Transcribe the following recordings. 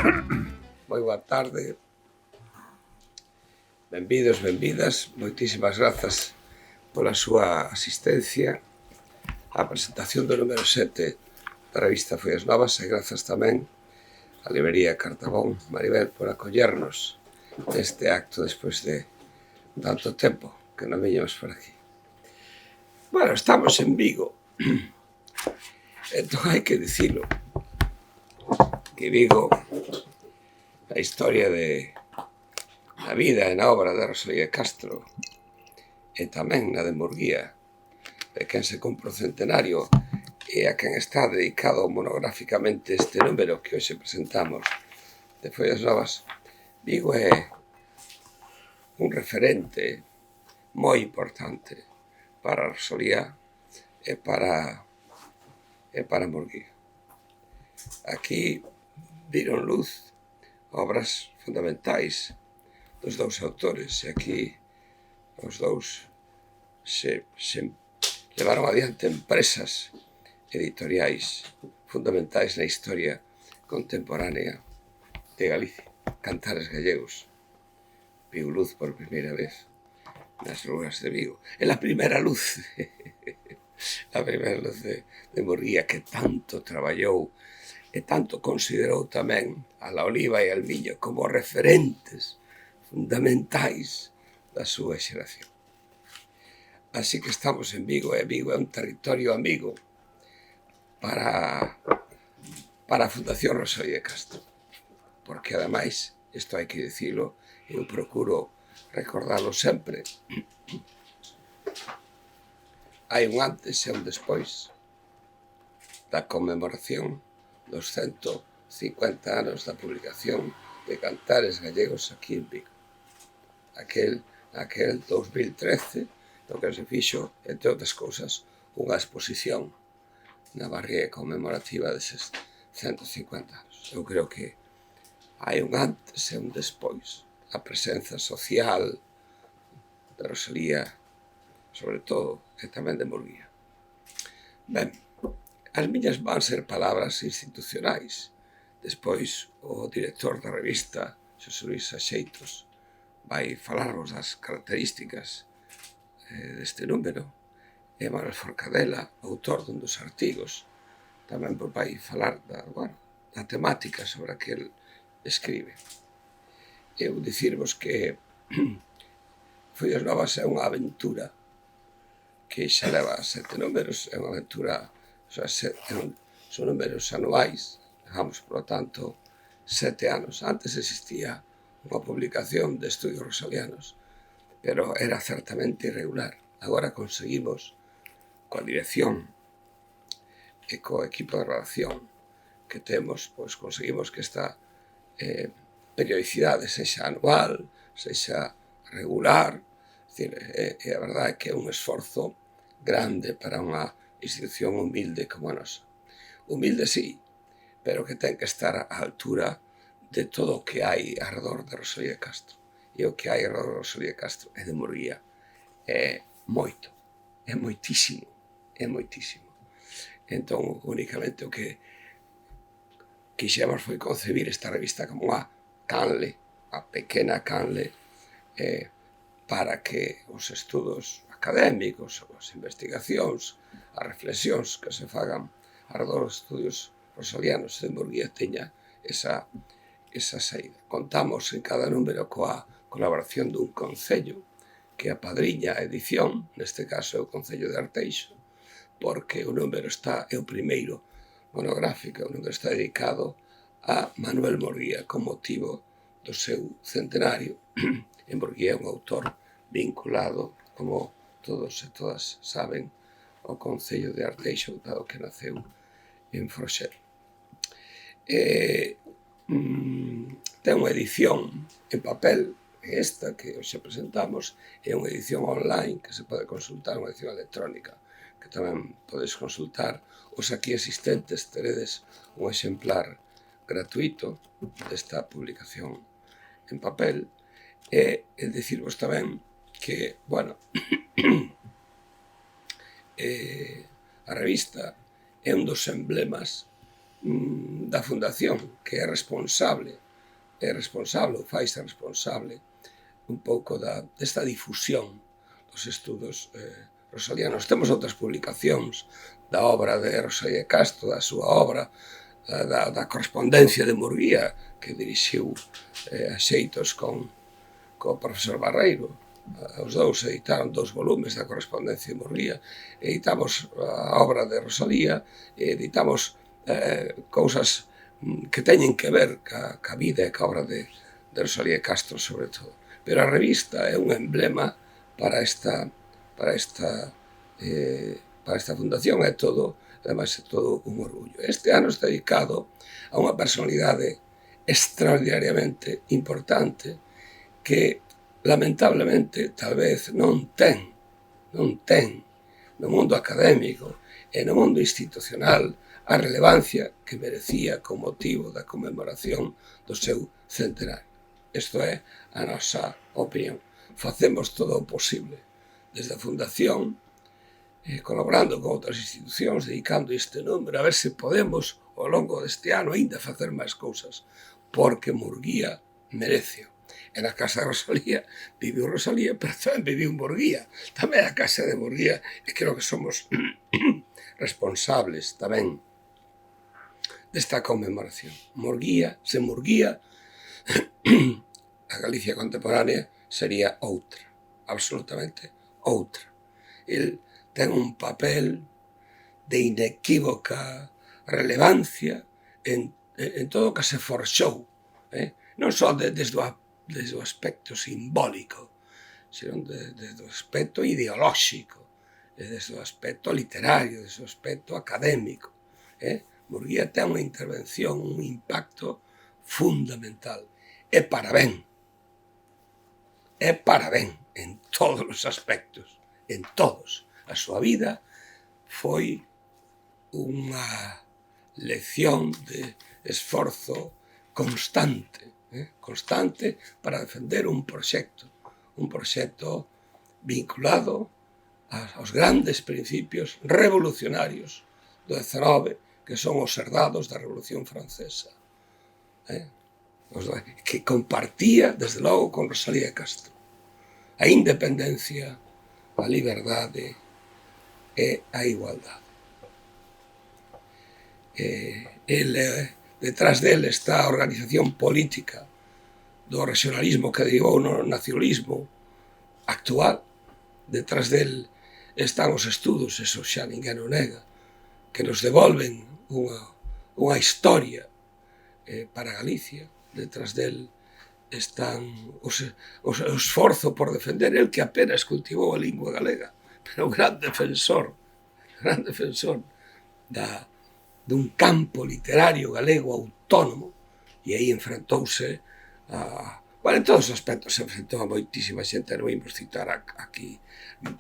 Moi boa tarde. Benvidos, benvidas. Moitísimas grazas pola súa asistencia á presentación do número 7 da revista Follas Novas e grazas tamén á librería Cartabón Maribel por acollernos neste acto despois de tanto tempo que non veñamos por aquí. Bueno, estamos en Vigo. Entón hai que dicilo que Vigo, a historia da vida e na obra de Rosalía Castro e tamén na de Murguía, de quen se cumpre o centenario e a quen está dedicado monográficamente este número que hoxe presentamos de Follas Novas. Vigo é un referente moi importante para Rosalía e para Murguía. Aquí viron luz obras fundamentais dos dous autores e aquí os dous se levaron adiante empresas editoriais fundamentais na historia contemporánea de Galicia. Cantares Gallegos viu luz por primeira vez nas rúas de Vigo. É a primeira luz a primeira luz de Murguía, que tanto traballou e tanto considerou tamén a la oliva e al viño como referentes fundamentais da súa xeración. Así que estamos en Vigo, e Vigo é un territorio amigo para a Fundación Rosalía Castro, porque ademais, isto hai que dicilo, eu procuro recordalo sempre, hai un antes e un despois da conmemoración dos 150 anos da publicación de Cantares Gallegos aquí en Vigo. Aquel 2013, no que se fixo, entre outras cousas, unha exposición na barriga conmemorativa deses 150 anos. Eu creo que hai un antes e un despois. A presenza social de Rosalía, sobre todo, e tamén de Murguía. Ben, as miñas van ser palabras institucionais. Despois, o director da revista, Xosé Luís Axeitos, vai falarvos das características deste número. E Manuel Forcadela, autor dun dos artigos, tamén vai falar da temática sobre a que el escribe. Eu dicirvos que Follas Novas é unha aventura que xa leva 7 números, é unha aventura, son números anuais, digamos, por lo tanto, 7 anos. Antes existía unha publicación de estudios rosalianos, pero era certamente irregular. Agora conseguimos, coa dirección e co equipo de redacción que temos, pois conseguimos que esta periodicidade sexa anual, sexa regular. E a verdade é que é un esforzo grande para unha institución humilde como a nosa. Humilde, sí, pero que ten que estar á altura de todo o que hai alrededor de Rosalía Castro. E o que hai alrededor de Rosalía Castro e de Murguía é moito, é moitísimo, é moitísimo. Entón, únicamente o que quixemos foi concebir esta revista como unha canle, a pequena canle, para que os estudos académicos, as investigacións, as reflexións que se fagan alrededor dos estudios rosalianos de Murguía teña esa saída. Contamos en cada número coa colaboración dun concello que apadriña a edición, neste caso é o Concello de Arteixo, porque o número é o primeiro monográfico, o número está dedicado a Manuel Murguía con motivo do seu centenario. E Murguía é un autor vinculado, como todos e todas saben, ao Concello de Arteixo, dado que naceu en Froxel. Ten unha edición en papel, esta que hoxe presentamos, é unha edición online que se pode consultar, unha edición electrónica, que tamén podes consultar. Os aquí existentes teredes un exemplar gratuito desta publicación en papel. E dicirvos tamén que, a revista é un dos emblemas da Fundación, que é responsable, faise responsable un pouco desta difusión dos estudos rosalianos. Temos outras publicacións da obra de Rosalía de Castro, da súa obra, da correspondencia de Murguía, que dirixiu a xeitos con o profesor Barreiro. Os dous editaron 2 volumes da correspondencia de Murguía. Editamos a obra de Rosalía, editamos cousas que teñen que ver ca vida e ca obra de Rosalía de Castro, sobre todo. Pero a revista é un emblema para esta fundación, é todo, ademais é todo un orgullo. Este ano está dedicado a unha personalidade extraordinariamente importante que, lamentablemente, tal vez non ten no mundo académico e no mundo institucional a relevancia que merecía con motivo da conmemoración do seu centenario. Isto é a nosa opinión. Facemos todo o posible desde a Fundación, colaborando con outras institucións, dedicando este número, a ver se podemos, ao longo deste ano, aínda facer máis cousas, porque Murguía merece. E na casa de Rosalía viviu Rosalía, pero tamén viviu Murguía. Tamén a casa de Murguía, e creo que somos responsables tamén desta conmemoración. Murguía, sen Murguía, a Galicia contemporánea sería outra, absolutamente outra. El ten un papel de inequívoca relevancia en todo o que se forxou, non só desde o aspecto simbólico, sino desde o aspecto ideolóxico, desde o aspecto literario, desde o aspecto académico. Murguía ten unha intervención, un impacto fundamental. É para ben en todos os aspectos, en todos. A súa vida foi unha lección de esforzo constante para defender un proxecto vinculado aos grandes principios revolucionarios do XIX, que son os herdados da Revolución Francesa, que compartía, desde logo, con Rosalía de Castro. A independencia, a liberdade e a igualdade. Detrás dele está a organización política do regionalismo que derivou no nacionalismo actual. Detrás del están os estudos, eso xa ninguén o nega, que nos devolven unha historia para Galicia. Detrás del están o esforzo por defender el que apenas cultivou a lingua galega, pero gran defensor dun campo literario galego autónomo, e aí enfrentouse en todos os aspectos se enfrentou a moitísima xente. Non imos citar aquí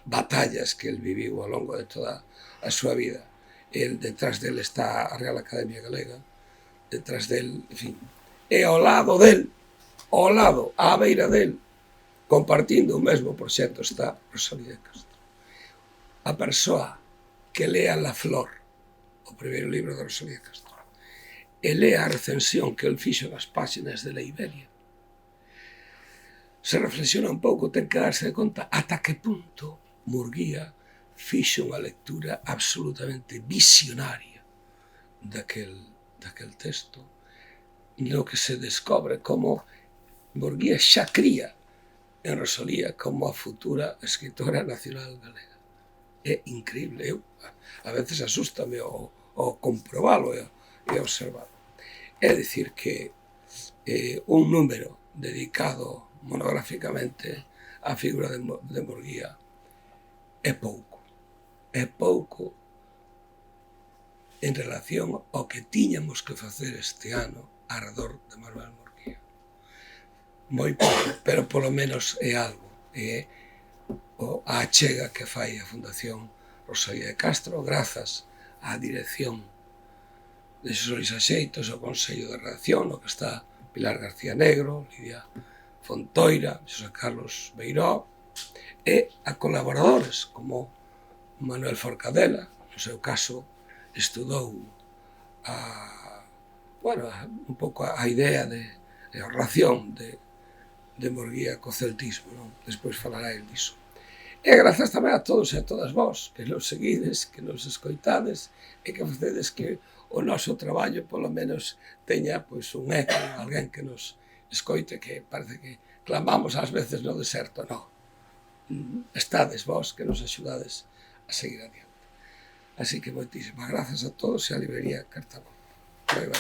batallas que el viviu ao longo de toda a súa vida. Detrás del está a Real Academia Galega, detrás del, en fin, e ao lado del, á beira del, compartindo o mesmo proxecto, está Rosalía de Castro. A persoa que lea La Flor, o primeiro libro de Rosalía de Castro, e lea a recensión que el fixo nas páxinas de La Iberia, se reflexiona un pouco, ten que darse de conta ata que punto Murguía fixo unha lectura absolutamente visionaria daquel texto, no que se descobre como Murguía xa cría en Rosalía como a futura escritora nacional galega. É increíble. Eu a veces asústame o comprobalo e observalo. É dicir que un número dedicado monográficamente á figura de Murguía é pouco en relación ao que tiñamos que facer este ano arredor de Manuel Murguía. Moi pouco, pero polo menos é algo. É a achega que fai a Fundación Rosalía de Castro, grazas á dirección de Xosé Luis Axeitos, ao Consello de Redacción, no que está Pilar García Negro, Lidia Fontoira, Xosé Carlos Beiró, e a colaboradores como Manuel Forcadela, no seu caso estudou a bueno, un pouco a idea de a relación de Murguía co celtismo, non? Despois falará el diso. E grazas tamén a todos e a todas vós que nos seguides, que nos escoitades e que facedes que o noso traballo polo menos teña pois un eco, alguén que nos escoite, que parece que clamamos ás veces no deserto, non. Estades vós que nos axudades a seguir adiante. Así que moitísimas grazas a todos e a librería Cartabón. Moi ben.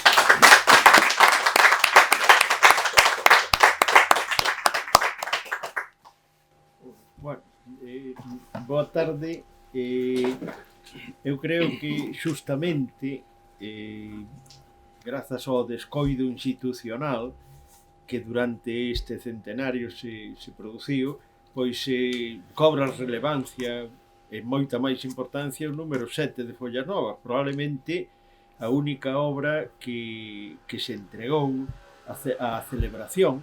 Bueno, boa tarde. Eu creo que xustamente grazas ao descoido institucional que durante este centenario se produciu, pois cobra relevancia e moita máis importancia o número 7 de Follas Novas, probablemente a única obra que se entregou á celebración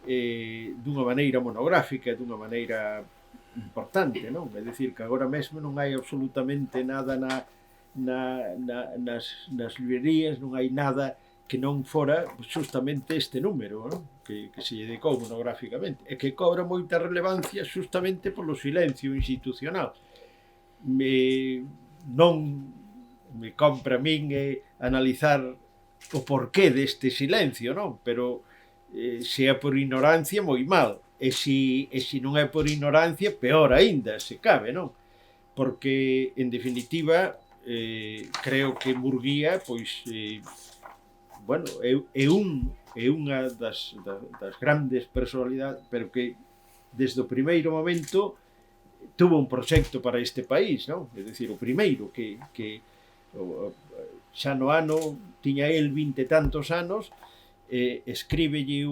dunha maneira monográfica, dunha maneira importante, non? É dicir, que agora mesmo non hai absolutamente nada nas librerías, non hai nada que non fora justamente este número, non? Que se lle dedicou monográficamente, e que cobra moita relevancia justamente polo silencio institucional. Non me compra a min analizar o porqué deste silencio, non? Pero se é por ignorancia, moi mal. E se non é por ignorancia, peor aínda, se cabe, non? Porque, en definitiva, creo que Murguía, pois, bueno, é unha das grandes personalidades, pero que desde o primeiro momento tuvo un proxecto para este país, non? É dicir, o primeiro que xa no ano, tiña el 20 e tantos anos, escríbelle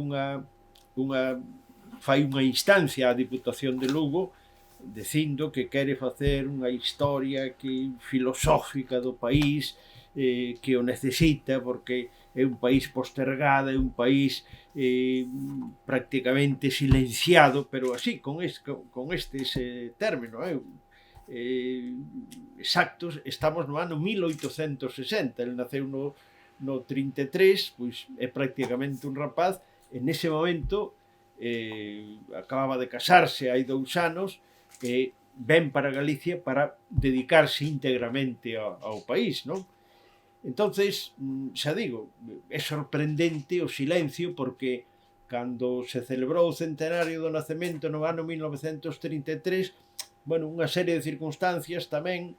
fai unha instancia á Diputación de Lugo dicindo que quere facer unha historia filosófica do país, que o necesita porque é un país postergado, é un país prácticamente silenciado, pero así, con estes términos exactos. Estamos no ano 1860, el naceu no 33, pois é prácticamente un rapaz, e nese momento acababa de casarse hai 2 anos, e ven para Galicia para dedicarse íntegramente ao país, non? Entonces, xa digo, é sorprendente o silencio, porque cando se celebrou o centenario do nacemento no ano 1933, bueno, unha serie de circunstancias tamén,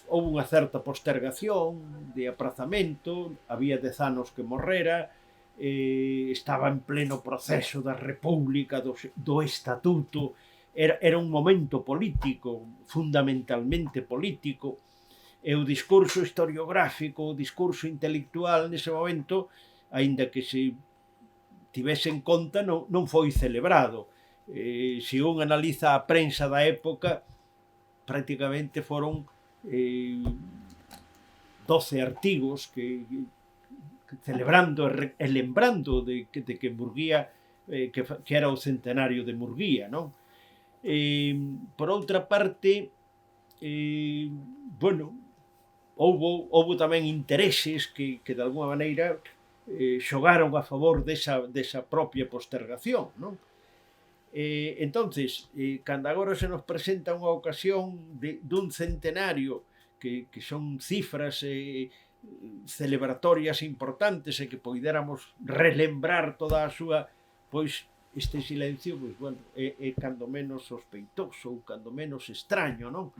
houve unha certa postergación, de aprazamento, había 10 anos que morrera, estaba en pleno proceso da República, do Estatuto, era un momento político, fundamentalmente político, e o discurso historiográfico, o discurso intelectual nese momento, aínda que se tivese en conta, non foi celebrado. Se un analiza a prensa da época, prácticamente foron 12 artigos que celebrando e lembrando de que Murguía, que era o centenario de Murguía, non? Por outra parte, bueno, houve tamén intereses que de alguma maneira xogaron a favor desa propia postergación, non? Entonces, cando agora se nos presenta unha ocasión dun centenario que son cifras celebratorias importantes, e que poidéramos relembrar toda a súa, pois este silencio, pois, bueno, é cando menos sospeitoso, ou cando menos extraño, non?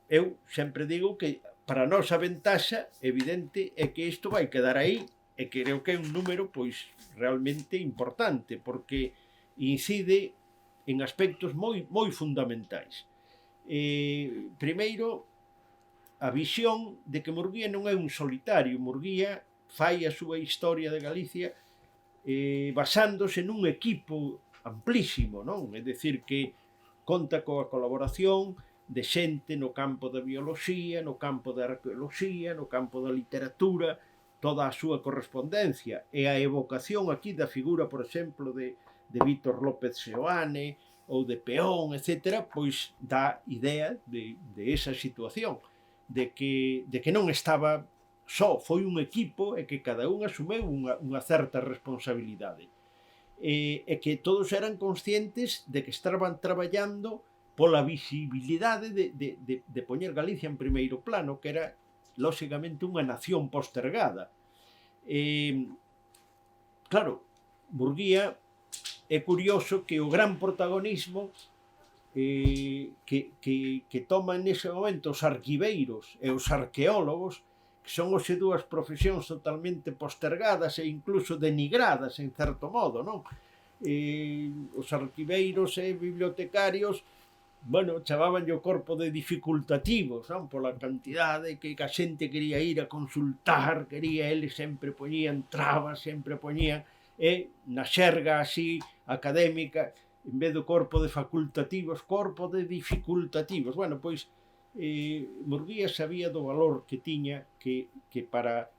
Eu sempre digo que para a nosa ventaxa evidente é que isto vai quedar aí, e creo que é un número pois realmente importante, porque incide en aspectos moi fundamentais. Primeiro, a visión de que Murguía non é un solitario. Murguía fai a súa historia de Galicia basándose nun equipo amplísimo, non? É dicir, que conta coa colaboración de xente no campo da bioloxía, no campo da arqueoloxía, no campo da literatura, toda a súa correspondencia, e a evocación aquí da figura, por exemplo, de Vítor López Seoane ou de Peón, etc., pois dá idea de esa situación, de que non estaba só foi un equipo e que cada un asumeu unha certa responsabilidade. E que todos eran conscientes de que estaban traballando pola visibilidade de poñer Galicia en primeiro plano, que era, lóxicamente, unha nación postergada. Claro, Murguía é curioso que o gran protagonismo que toman nese momento os arquiveiros e os arqueólogos, que son hoxe dúas profesións totalmente postergadas e incluso denigradas en certo modo, non? Os arquiveiros e bibliotecarios, bueno, chamaban o corpo de dificultativos, non? Pola cantidade que a xente quería ir a consultar, eles sempre poñían trabas, sempre poñían, e na xerga así académica, en vez do corpo de facultativos, corpo de dificultativos. Bueno, pois Murguía sabía do valor que tiña que para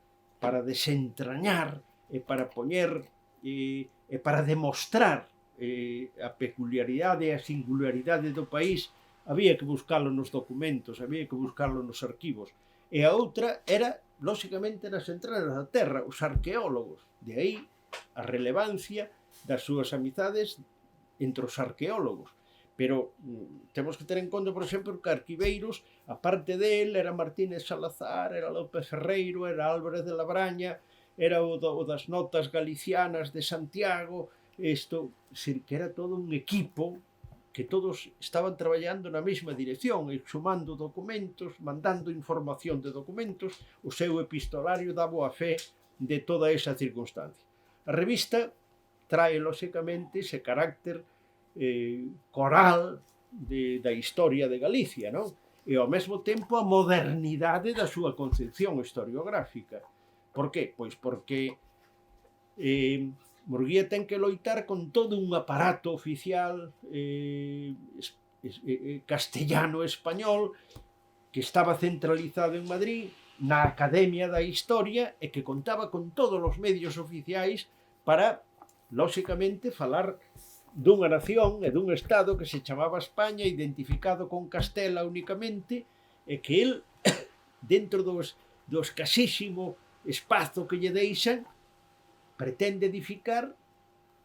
desentrañar e para poñer e para demostrar a peculiaridade e a singularidade do país, había que buscalo nos documentos, había que buscalo nos arquivos. E a outra era, lóxicamente, nas entradas da terra, os arqueólogos. De aí a relevancia das súas amizades entre os arqueólogos. Pero temos que ter en conta, por exemplo, que arquiveiros, a parte del, era Martínez Salazar, era López Ferreiro, era Álvarez de Labraña, era o das notas galicianas de Santiago, isto, que era todo un equipo que todos estaban traballando na mesma dirección, exhumando documentos, mandando información de documentos, o seu epistolario daba a fe de toda esa circunstancia. A revista trae, lóxicamente, ese carácter coral da historia de Galicia, non? E ao mesmo tempo a modernidade da súa concepción historiográfica. Por qué? Pois porque Murguía ten que loitar con todo un aparato oficial castellano-español que estaba centralizado en Madrid, na Academia da Historia, e que contaba con todos os medios oficiais para, lóxicamente, falar dunha nación e dun estado que se chamaba España, identificado con Castela únicamente, e que el, dentro do escasísimo espazo que lle deixan, pretende edificar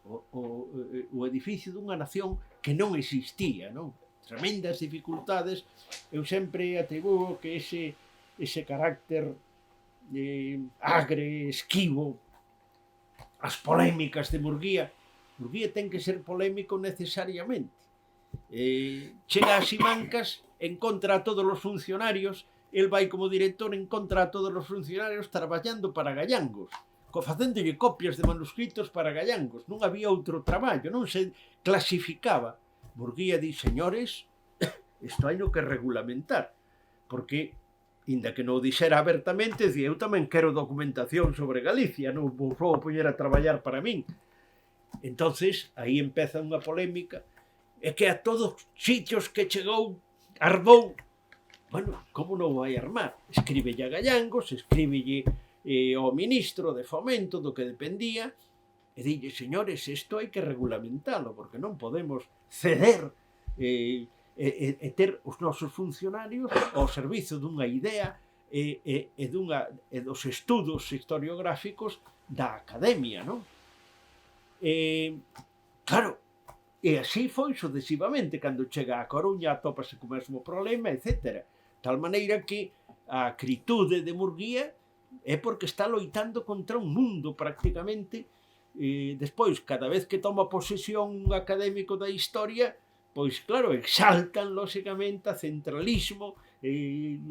o edificio dunha nación que non existía, non? Tremendas dificultades. Eu sempre atribuo que ese carácter agre, esquivo, as polémicas de Murguía ten que ser polémico necesariamente. Chega a Simancas, encontra a todos os funcionarios, el vai como director, encontra a todos os funcionarios traballando para gallangos, facéndolle copias de manuscritos para gallangos. Non había outro traballo, non se clasificaba. Murguía di, señores, isto hai no que regulamentar, porque, inda que non o dixera abertamente, dicía, eu tamén quero documentación sobre Galicia, non vou poñer a traballar para min. Entonces, aí empeza unha polémica, é que a todos os sitios que chegou, armou. Bueno, como non vai armar? Escríbelle a gallangos, escríbelle ao ministro de Fomento do que dependía, e dille, señores, isto hai que regulamentalo, porque non podemos ceder e ter os nosos funcionarios ao servizo dunha idea e dos estudos historiográficos da academia, non? Claro, e así foi sucesivamente. Cando chega a Coruña atópase co mesmo problema, etc. Tal maneira que a acritude de Murguía é porque está loitando contra un mundo prácticamente. Despois, cada vez que toma posesión un académico da historia, pois claro, exaltan lóxicamente a centralismo,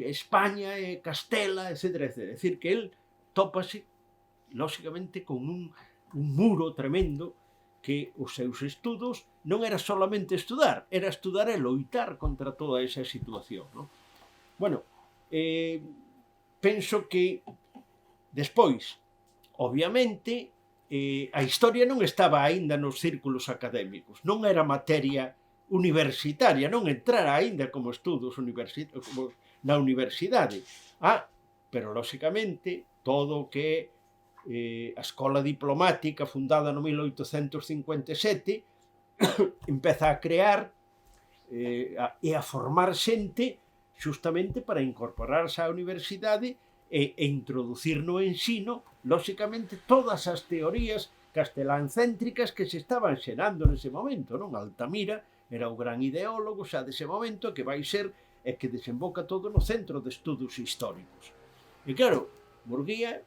España e Castela, etc. É dicir, que el tópase lóxicamente con un muro tremendo, que os seus estudos non era solamente estudar, era estudar e loitar contra toda esa situación, non? Bueno, penso que despois, obviamente, a historia non estaba aínda nos círculos académicos, non era materia universitaria, non entrara aínda como estudos na universidade. Pero, lóxicamente, todo o que a Escola Diplomática, fundada no 1857, empeza a crear e a formar xente xustamente para incorporarse á universidade e introducir no ensino, lóxicamente, todas as teorías casteláncéntricas que se estaban xerando nese momento, non? Altamira era o gran ideólogo xa dese momento que vai ser e que desemboca todo no Centro de Estudos Históricos. E claro, Murguía,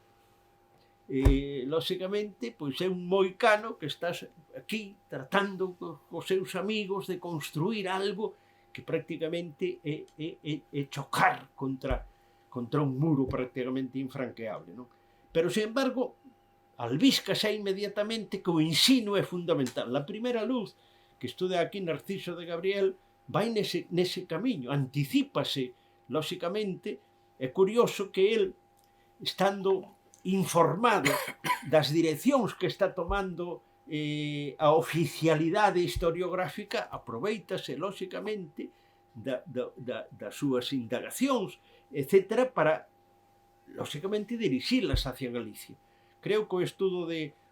lóxicamente, pois é un moicano que estás aquí tratando cos seus amigos de construir algo que prácticamente é chocar contra un muro prácticamente infranqueable, non? Pero, sin embargo, albisca xa inmediatamente que o ensino é fundamental. A primeira luz que estuda aquí Narciso de Gabriel vai nese camiño, anticípase, lóxicamente. É curioso que el, estando informado das direccións que está tomando a oficialidade historiográfica, aproveitase, lóxicamente, das súas indagacións, etc., para, lóxicamente, dirixilas hacia Galicia. Creo que o estudo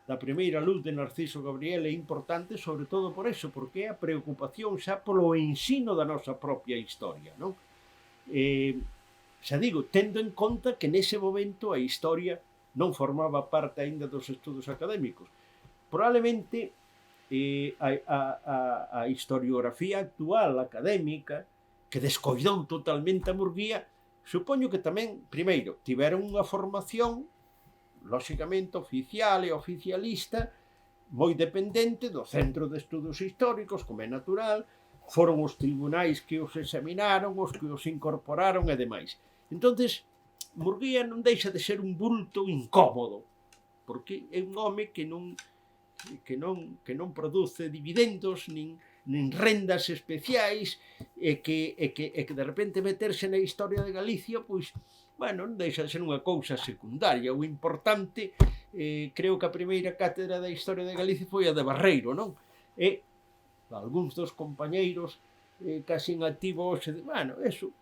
da primeira luz de Narciso Gabriel é importante, sobre todo por eso, porque é a preocupación xa polo ensino da nosa propia historia, non? Xa digo, tendo en conta que nese momento a historia non formaba parte aínda dos estudos académicos. Probablemente a historiografía actual académica, que descoidou totalmente a Murguía, supoño que tamén, primeiro, tiveron unha formación lóxicamente oficial e oficialista, moi dependente do Centro de Estudos Históricos, como é natural, foron os tribunais que os examinaron, os que os incorporaron e demais. Entonces, Murguía non deixa de ser un bulto incómodo, porque é un home que non produce dividendos, nin rendas especiais, e que de repente meterse na historia de Galicia, pois, bueno, non deixa de ser unha cousa secundaria. O importante, creo que a primeira cátedra da historia de Galicia foi a de Barreiro, non? E algúns dos compañeiros casi en activo hoxe, bueno, eso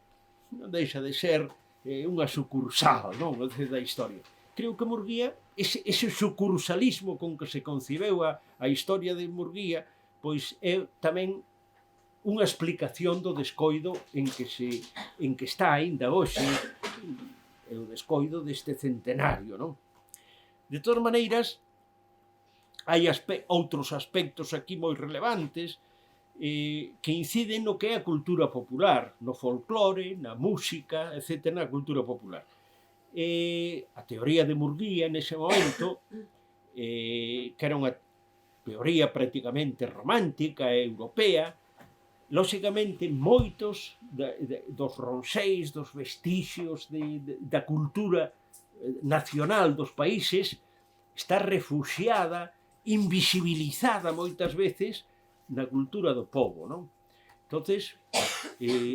non deixa de ser unha sucursal, non, da historia. Creo que Murguía, ese sucursalismo con que se concibeu a historia de Murguía, pois é tamén unha explicación do descoido en que está aínda hoxe, o descoido deste centenario, non? De todas maneiras, hai outros aspectos aquí moi relevantes que inciden no que é a cultura popular, no folclore, na música, etc., na cultura popular. A teoría de Murguía, nese momento, que era unha teoría prácticamente romántica e europea, lóxicamente moitos dos ronseis, dos vestixios da cultura nacional dos países está refuxiada, invisibilizada moitas veces na cultura do povo, non? Entonces,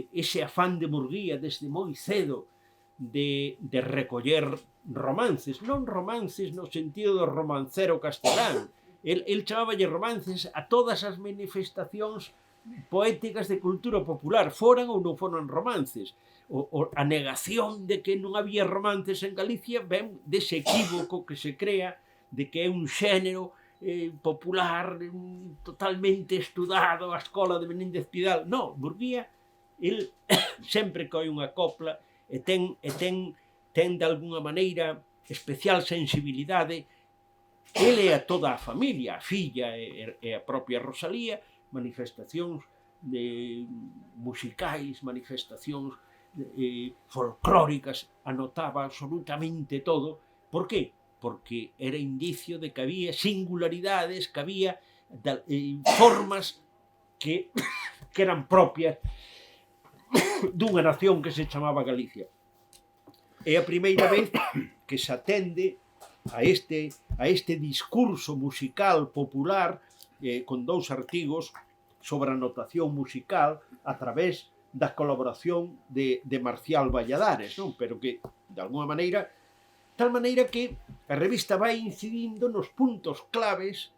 ese afán de Murguía desde moi cedo de recoller romances, non romances no sentido do romancero castelán, el chamaballe romances a todas as manifestacións poéticas de cultura popular, foran ou non foran romances. A negación de que non había romances en Galicia ven dese equívoco que se crea de que é un xénero popular totalmente estudado, a escola de Menéndez Pidal. Non, Murguía, el sempre que hai unha copla e ten de alguna maneira especial sensibilidade. Ele e a toda a familia, a filla e a propia Rosalía, manifestacións musicais, manifestacións folclóricas, anotaba absolutamente todo. Por qué? Porque era indicio de que había singularidades, que había formas que eran propias dunha nación que se chamaba Galicia. É a primeira vez que se atende a este discurso musical popular con dous artigos sobre a notación musical a través da colaboración de Marcial Valladares, non? Pero que, de alguna maneira, tal maneira que a revista vai incidindo nos puntos claves,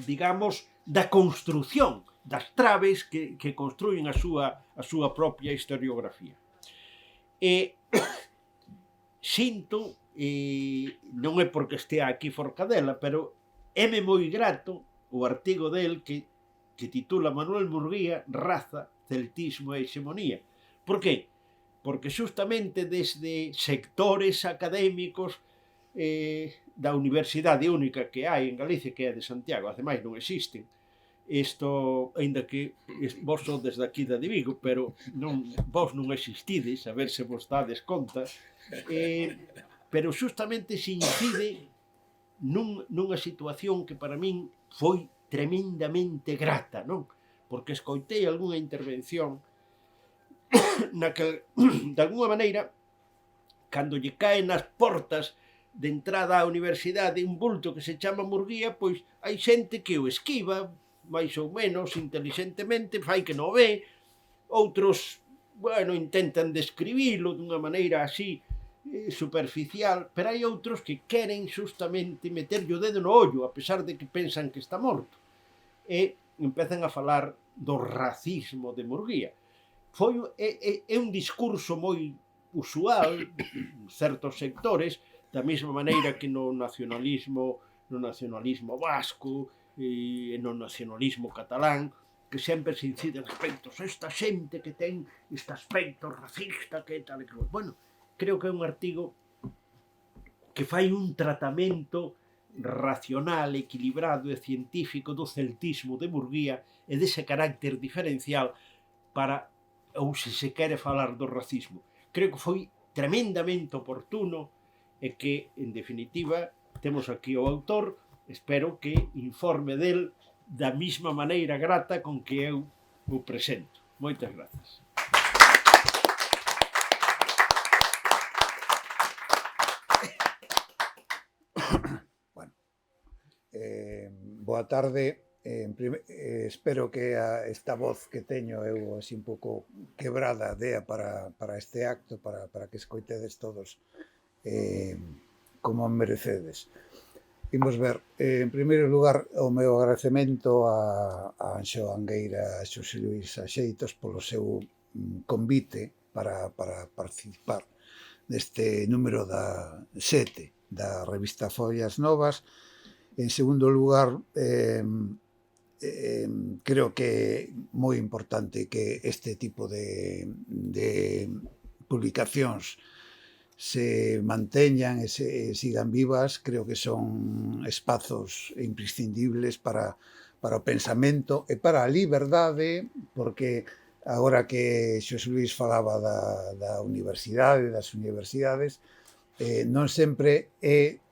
digamos, da construción, das traves que construyen a súa propia historiografía. Sinto, non é porque estea aquí Forcadela, pero éme moi grato o artigo del que titula Manuel Murguía, raza, celtismo e hexemonía. Por que? porque xustamente desde sectores académicos da universidade única que hai en Galicia, que é de Santiago, ademais non existen, isto, aínda que vos sodes daqui da de Vigo, pero vos non existides, a ver se vos dades conta, pero xustamente se incide nunha situación que para min foi tremendamente grata, non? Porque escoitei algunha intervención na que, de alguma maneira, cando lle cae nas portas de entrada á universidade un bulto que se chama Murguía, pois hai xente que o esquiva, máis ou menos inteligentemente, fai que non ve, outros, bueno, intentan describilo dunha maneira así superficial, pero hai outros que queren justamente meterlle o dedo no ollo, a pesar de que pensan que está morto. E empezan a falar do racismo de Murguía. É un discurso moi usual en certos sectores, da mesma maneira que no nacionalismo vasco e no nacionalismo catalán, que sempre se inciden aspectos, esta xente que ten este aspecto racista, que tal e que... Bueno, creo que é un artigo que fai un tratamento racional, equilibrado e científico do celtismo de Murguía e dese carácter diferencial para, ou se quere falar do racismo. Creo que foi tremendamente oportuno e que, en definitiva, temos aquí o autor, espero que informe del da mesma maneira grata con que eu o presento. Moitas grazas. Bueno, boa tarde. Espero que esta voz que teño eu así un pouco quebrada dea para este acto, para que escoitedes todos como merecedes. Imos ver, en primeiro lugar, o meu agradecemento a Anxo Angueira e a Xosé Luís Axeitos polo seu convite para participar neste número 7 da revista Follas Novas. En segundo lugar, creo que é moi importante que este tipo de publicacións se manteñan e se sigan vivas. Creo que son espazos imprescindibles para o pensamento e para a liberdade, porque agora que Xosé Luís falaba da universidade, das universidades, non sempre é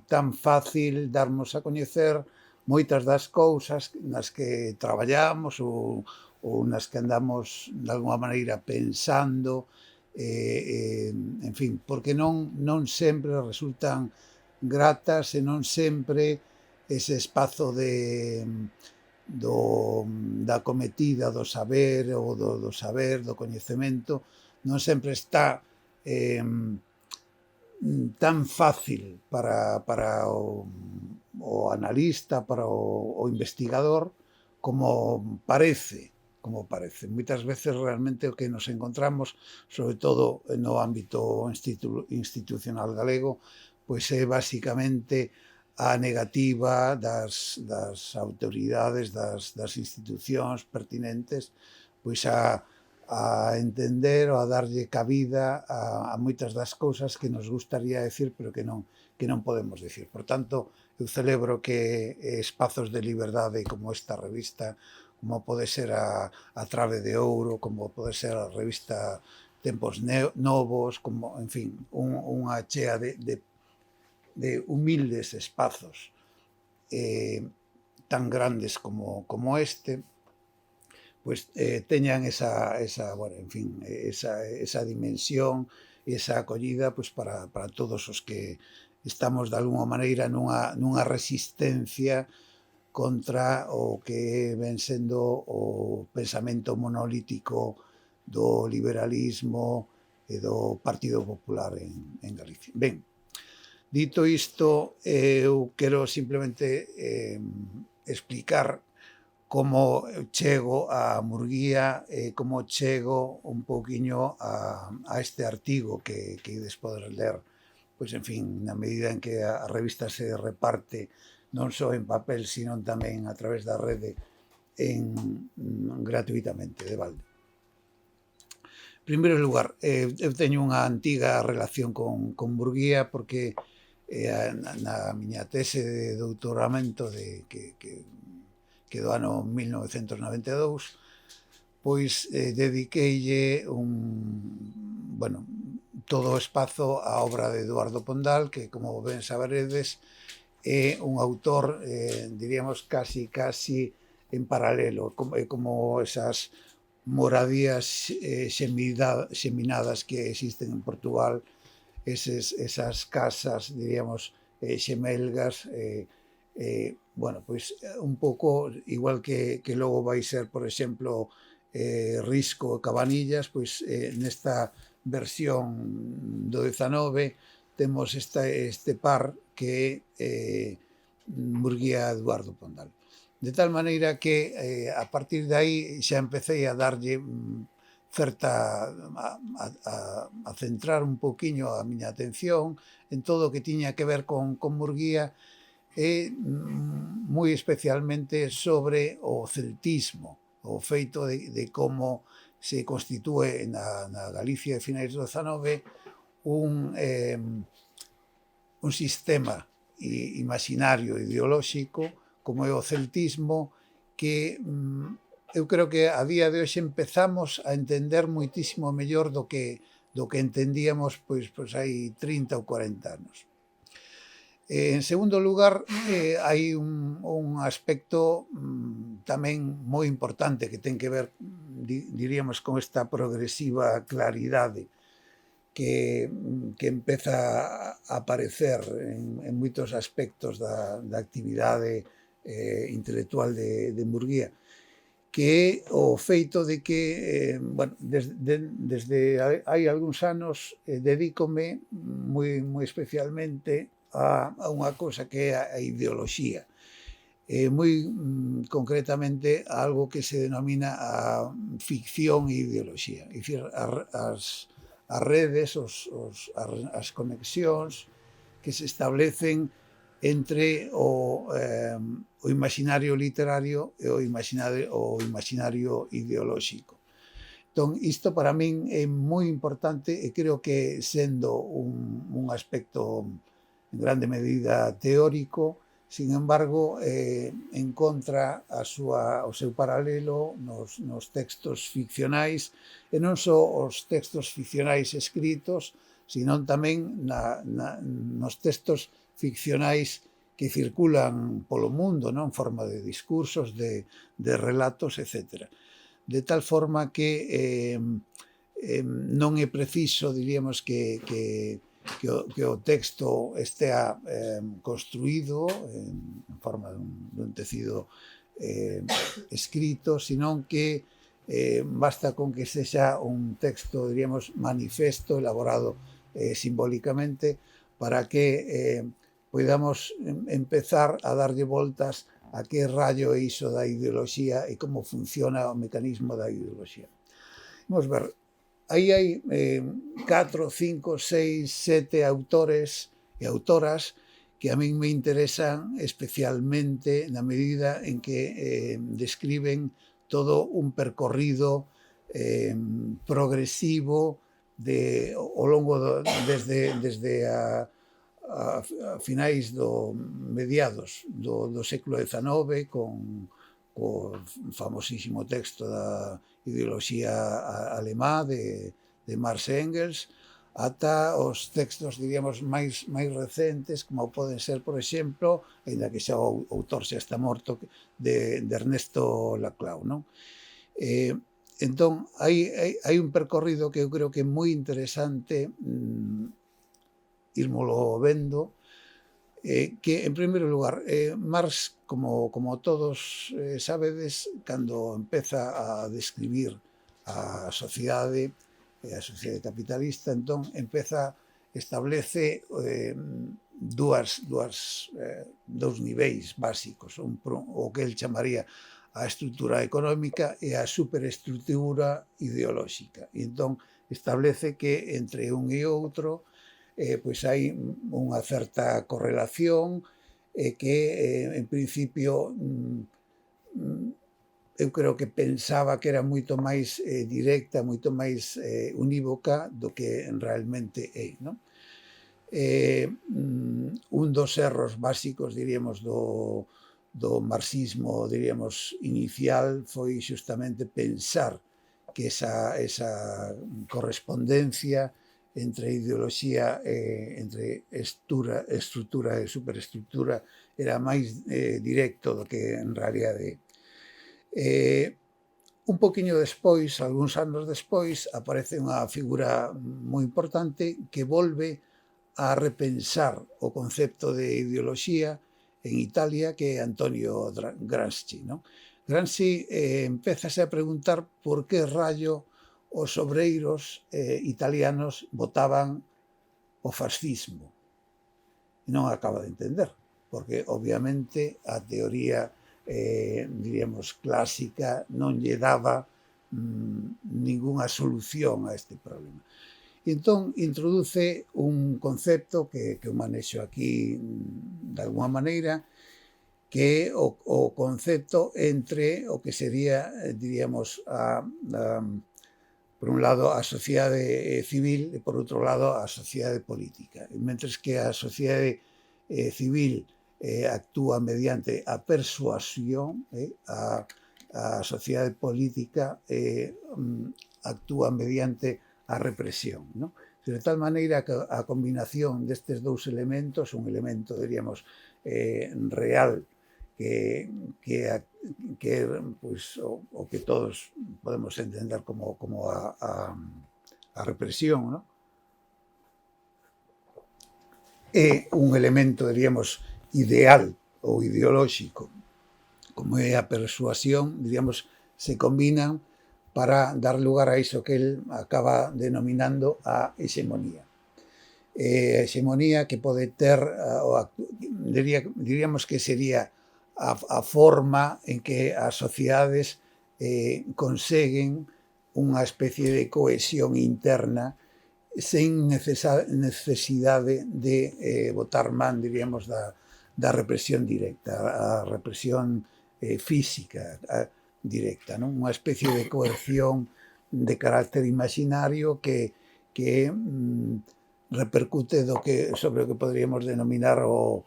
tan fácil darmos a coñecer moitas das cousas nas que traballamos ou nas que andamos de alguma maneira pensando, en fin, porque non sempre resultan gratas e non sempre ese espazo da cometida do saber ou do saber, do coñecemento, non sempre está tan fácil para o analista, para o investigador, como parece. Moitas veces realmente o que nos encontramos, sobre todo no ámbito institucional galego, pois é basicamente a negativa das autoridades, das institucións pertinentes, pois a entender ou a darlle cabida a moitas das cousas que nos gustaría decir, pero que non podemos decir. Por tanto, eu celebro que espazos de liberdade como esta revista, como pode ser a Trave de Ouro, como pode ser a revista Tempos Novos, como, en fin, unha chea de humildes espazos tan grandes como este, pois teñan esa dimensión e esa acollida pois para todos os que estamos de alguma maneira nunha resistencia contra o que ven sendo o pensamento monolítico do liberalismo e do Partido Popular en Galicia. Ben, dito isto, eu quero simplemente explicar como chego a Murguía e como chego un pouquiño a este artigo que ides poder ler, pois, en fin, na medida en que a revista se reparte non só en papel, sino tamén a través da rede gratuitamente, de balde. En primeiro lugar, eu teño unha antiga relación con Murguía porque na miña tese de doutoramento que do ano 1992, pois dediqueille todo o espazo á obra de Eduardo Pondal, que, como ben saberedes, é un autor, diríamos, casi en paralelo, como esas moradías xeminadas que existen en Portugal, esas casas, diríamos, xemelgas, pois un pouco igual que logo vai ser, por exemplo, Risco e Cabanillas, pois nesta versión do 19 temos este par que é Murguía Eduardo Pondal. De tal maneira que a partir de aí xa empecé a darlle certa a centrar un poquinho a miña atención en todo o que tiña que ver con Murguía e moi especialmente sobre o celtismo, o feito de como se constitúe na Galicia de finais do XIX un sistema imaginario ideolóxico como é o celtismo que eu creo que a día de hoxe empezamos a entender moitísimo mellor do que entendíamos pois hai 30 ou 40 anos. En segundo lugar, hai un aspecto tamén moi importante que ten que ver, diríamos, con esta progresiva claridade que empeza a aparecer en moitos aspectos da actividade intelectual de Murguía, que é o feito de que, desde hai algúns anos dedícome moi especialmente a unha cousa que é a ideoloxía, moi concretamente a algo que se denomina a ficción e ideoloxía, é dicir, as redes, as conexións que se establecen entre o imaginario literario e o imaginario ideolóxico. Entón, isto para min é moi importante e creo que sendo un aspecto en grande medida teórico, sin embargo, encontra o seu paralelo nos textos ficcionais, e non só os textos ficcionais escritos, sino tamén nos textos ficcionais que circulan polo mundo, en forma de discursos, de relatos, etc. De tal forma que non é preciso, diríamos, que o texto estea construído en forma dun tecido escrito, senón que basta con que sexa un texto, diríamos, manifesto, elaborado simbólicamente, para que podamos empezar a darlle voltas a que raio é iso da ideoloxía e como funciona o mecanismo da ideoloxía. Vamos ver, aí hai 4, 5, 6, 7 autores e autoras que a min me interesan especialmente na medida en que describen todo un percorrido progresivo ao longo desde a finais mediados do século XIX con o famosísimo texto da ideoloxía alemá de Marx e Engels, ata os textos, diríamos, máis recentes, como poden ser, por exemplo, ainda que xa o autor xa está morto, de Ernesto Laclau, non? Entón, hai un percorrido que eu creo que é moi interesante irmolo vendo, que, en primeiro lugar, Marx, como todos sabedes, cando empeza a describir a sociedade capitalista, entón establece dous niveis básicos, o que el chamaría a estrutura económica e a superestrutura ideolóxica. E entón establece que entre un e outro pois hai unha certa correlación que en principio eu creo que pensaba que era moito máis directa, moito máis unívoca do que realmente é, non? Un dos erros básicos, diríamos, do marxismo, diríamos, inicial foi justamente pensar que esa correspondencia entre ideoloxía entre estrutura e superestructura era máis directo do que en realidade é. Un poquinho despois, algúns anos despois, aparece unha figura moi importante que volve a repensar o concepto de ideoloxía en Italia, que é Antonio Gramsci, non? Gramsci empezase a preguntar por que rayo os obreiros italianos votaban o fascismo. E non acaba de entender, porque obviamente a teoría diríamos clásica non lle daba ningunha solución a este problema. E entón introduce un concepto que eu manexo aquí de alguma maneira, que é o concepto entre o que sería, diríamos, por un lado a sociedade civil e por outro lado a sociedade política. Mentres que a sociedade civil actúa mediante a persuasión, a sociedade política actúa mediante a represión, non? De tal maneira que a combinación destes dous elementos, un elemento, diríamos, real, que pois, o que todos podemos entender como a represión, non? É un elemento, diríamos, ideal ou ideolóxico, como é a persuasión, diríamos, se combinan para dar lugar a iso que el acaba denominando a hexemonía. A hexemonía que pode ter, diríamos que sería a forma en que as sociedades conseguen unha especie de cohesión interna sen necesidade de botar man, diríamos, da represión directa, a represión física directa, non? Unha especie de coerción de carácter imaginario que repercute sobre o que poderíamos denominar o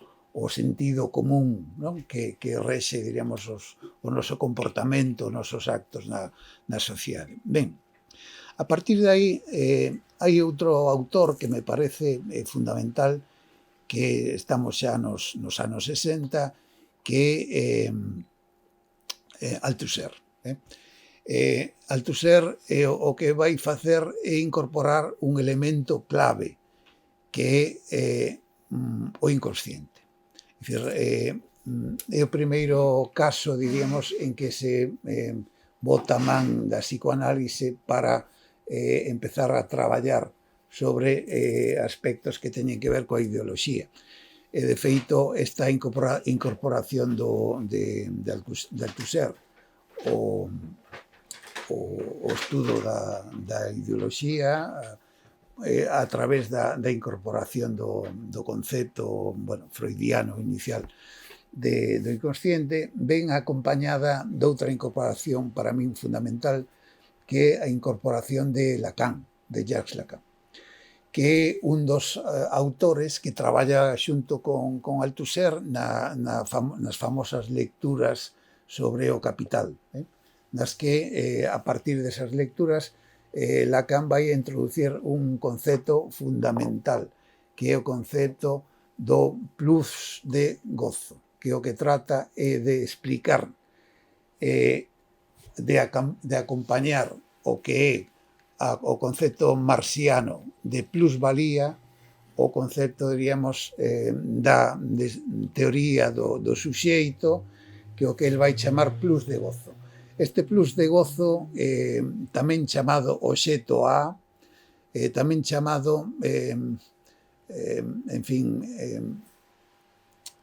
sentido común, non? Que rexe, diríamos, o noso comportamento, os nosos actos na sociedade. Ben, a partir de aí hai outro autor que me parece fundamental, que estamos xa nos anos 60, que é Althusser. Althusser o que vai facer é incorporar un elemento clave, que é o inconsciente. É dicir, é o primeiro caso, diríamos, en que se bota man da psicoanálise para empezar a traballar sobre aspectos que teñen que ver coa ideoloxía. E, de feito, esta incorporación de Althusser, o estudo da ideoloxía a través da incorporación do concepto freudiano inicial do inconsciente, ven acompañada doutra incorporación para min fundamental, que é a incorporación de Lacan, de Jacques Lacan, que é un dos autores que traballa xunto con Althusser nas famosas lecturas sobre o Capital, nas que, a partir desas lecturas, Lacan vai a introducir un concepto fundamental, que é o concepto do plus de gozo, que o que trata é de explicar, de acompañar o que é o concepto marxiano de plusvalía, o concepto, diríamos, da teoría do suxeito, que o que el vai chamar plus de gozo. Este plus de gozo, tamén chamado obxecto A, tamén chamado, en fin,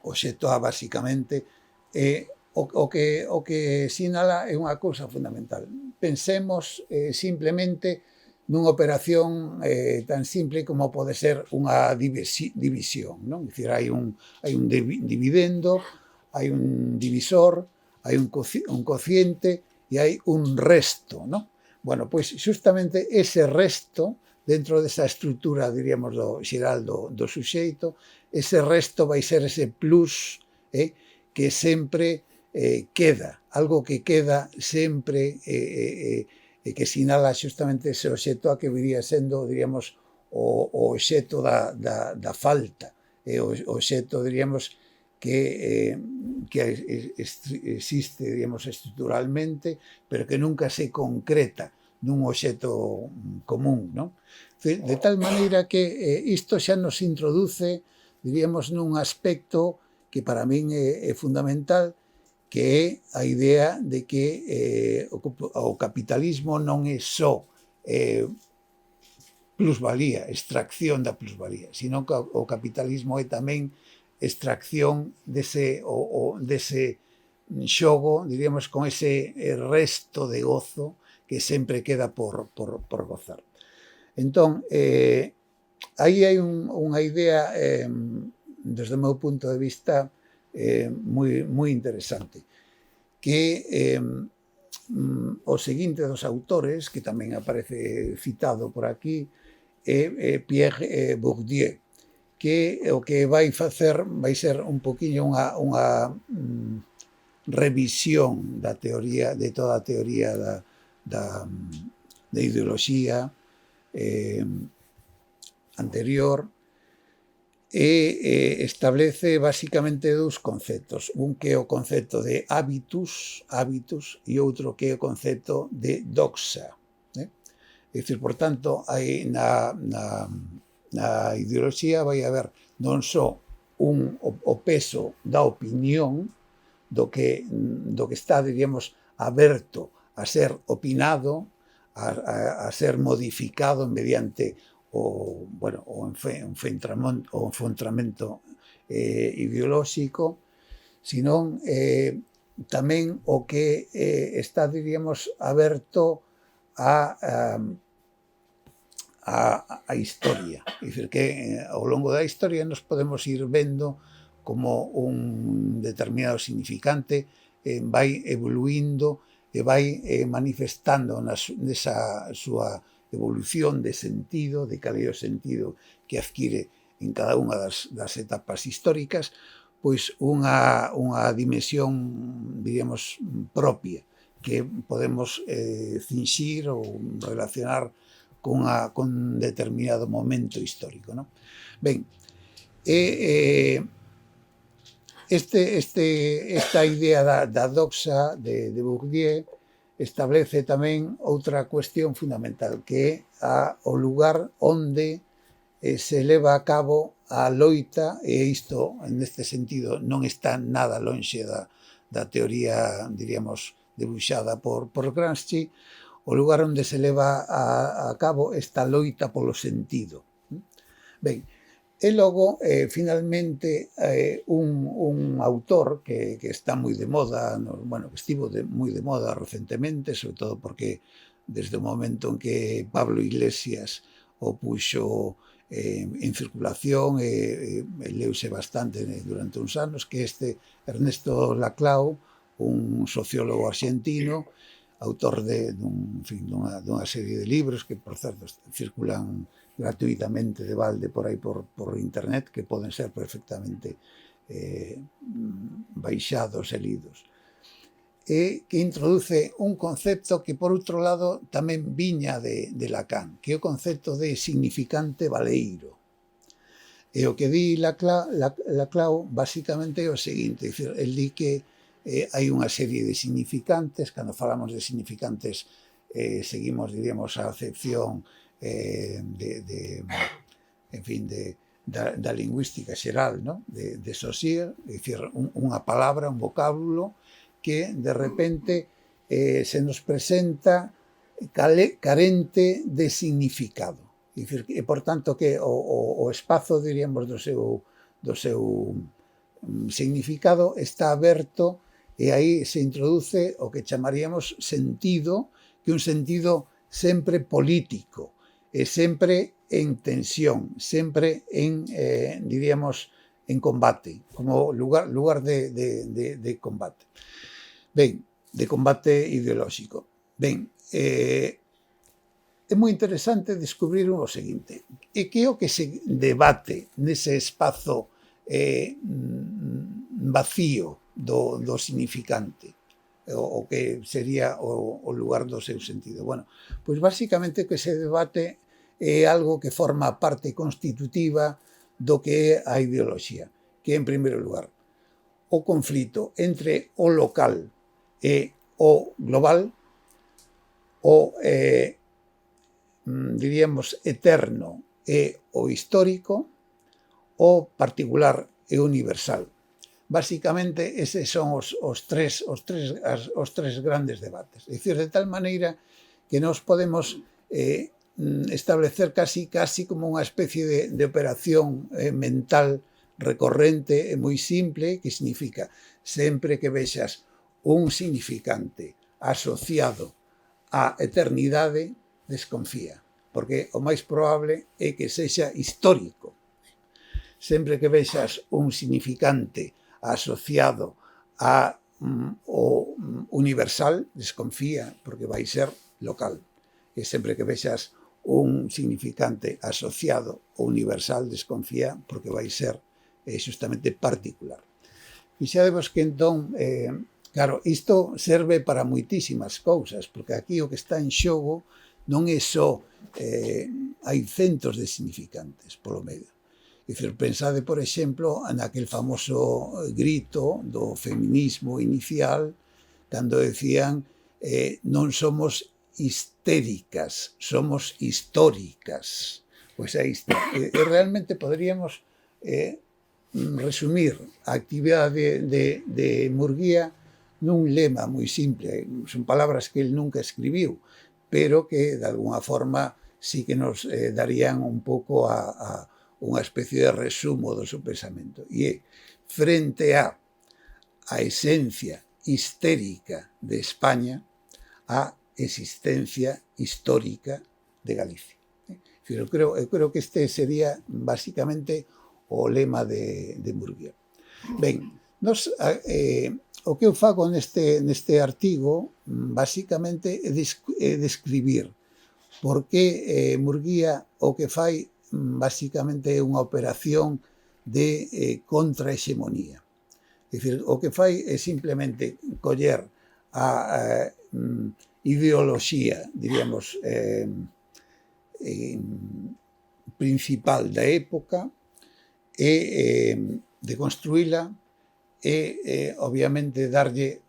obxecto A, basicamente, o que sinala é unha cousa fundamental. Pensemos simplemente nunha operación tan simple como pode ser unha división, non? É dicir, hai un dividendo, hai un divisor, hai un cociente e hai un resto, non? Bueno, pois xustamente ese resto, dentro desa estrutura, diríamos, do xeral do suxeito, ese resto vai ser ese plus que sempre queda, algo que queda sempre e que sinala xustamente ese obxecto a que viría sendo, diríamos, o obxecto da falta, o obxecto, diríamos, que existe, diríamos, estruturalmente, pero que nunca se concreta nun obxecto común, non? De tal maneira que isto xa nos introduce, diríamos, nun aspecto que para min é fundamental, que é a idea de que o capitalismo non é só plusvalía, extracción da plusvalía, sino que o capitalismo é tamén extracción dese xogo, diríamos, con ese resto de gozo que sempre queda por gozar. Entón, aí hai unha idea, desde o meu punto de vista, moi interesante, que o seguinte dos autores, que tamén aparece citado por aquí, é Pierre Bourdieu, que o que vai facer vai ser un poquinho unha revisión da teoría, de toda a teoría da ideoloxía anterior, e establece basicamente dous conceptos, un que é o concepto de hábitus, e outro que é o concepto de doxa. É dicir, por tanto, aí na ideoloxía vai haber non só o peso da opinión, do que está, diríamos, aberto a ser opinado, a ser modificado mediante o enfrontramento ideolóxico, senón tamén o que está, diríamos, aberto a historia. É dicir, que ao longo da historia nos podemos ir vendo como un determinado significante vai evoluindo e vai manifestando nesa súa evolución de sentido, de cal é o sentido que adquire en cada unha das etapas históricas, pois unha dimensión, diríamos, propia, que podemos cinxir ou relacionar con determinado momento histórico, non? Ben, esta idea da doxa de Bourdieu establece tamén outra cuestión fundamental, que é o lugar onde se leva a cabo a loita, e isto, neste sentido, non está nada lonxe da teoría, diríamos, debuxada por Gramsci, o lugar onde se leva a cabo esta loita polo sentido. Ben, e logo, finalmente, un autor que está moi de moda, que estivo moi de moda recentemente, sobre todo porque desde o momento en que Pablo Iglesias o puxo en circulación, leuse bastante durante uns anos, que Ernesto Laclau, un sociólogo argentino, autor dunha serie de libros que, por certo, circulan gratuitamente de balde por aí por internet, que poden ser perfectamente baixados e lidos, e que introduce un concepto que, por outro lado, tamén viña de Lacan, que é o concepto de significante valeiro. E o que di Laclau basicamente é o seguinte, é dicir, el di que hai unha serie de significantes. Cando falamos de significantes seguimos, diríamos, a acepción da lingüística xeral, ¿no? de Saussure, é dicir, unha palabra, un vocábulo que de repente se nos presenta carente de significado. É dicir, e por tanto que o espazo, diríamos, do seu significado está aberto, e aí se introduce o que chamaríamos sentido, que é un sentido sempre político, e sempre en tensión, sempre diríamos, en combate, como lugar de combate. Ben, de combate ideolóxico. Ben, é moi interesante descubrir o seguinte, e que o que se debate nese espazo vacío do significante, o que sería o lugar do seu sentido. Bueno, pois basicamente o que se debate é algo que forma parte constitutiva do que é a ideoloxía, que é, en primeiro lugar, o conflito entre o local e o global, o diríamos eterno e o histórico, o particular e universal. Básicamente, eses son os tres grandes debates. É dicir, de tal maneira que nos podemos establecer casi como unha especie de operación mental recorrente e moi simple, que significa sempre que vexas un significante asociado á eternidade, desconfía, porque o máis probable é que sexa histórico. Sempre que vexas un significante asociado a o universal, desconfía, porque vai ser local. E sempre que vexas un significante asociado ao universal, desconfía, porque vai ser justamente particular. Fixadevos que entón, claro, isto serve para moitísimas cousas, porque aquí o que está en xogo non é só, hai centos de significantes polo medio. É dicir, pensade, por exemplo, naquel famoso grito do feminismo inicial, cando decían non somos histéricas, somos históricas. Pois aí está. Realmente poderíamos resumir a actividade de Murguía nun lema moi simple. Son palabras que el nunca escribiu, pero que, de alguna forma, sí que nos darían un pouco a unha especie de resumo do seu pensamento. E é, frente a esencia histérica de España, a existencia histórica de Galicia. Eu creo que este sería, basicamente, o lema de Murguía. Ben, o que eu fago neste artigo, basicamente, é describir por que Murguía o que fai basicamente é unha operación de contrahexemonía. É dicir, o que fai é simplemente coller a ideoloxía, diríamos, principal da época e de construíla e, obviamente, darlle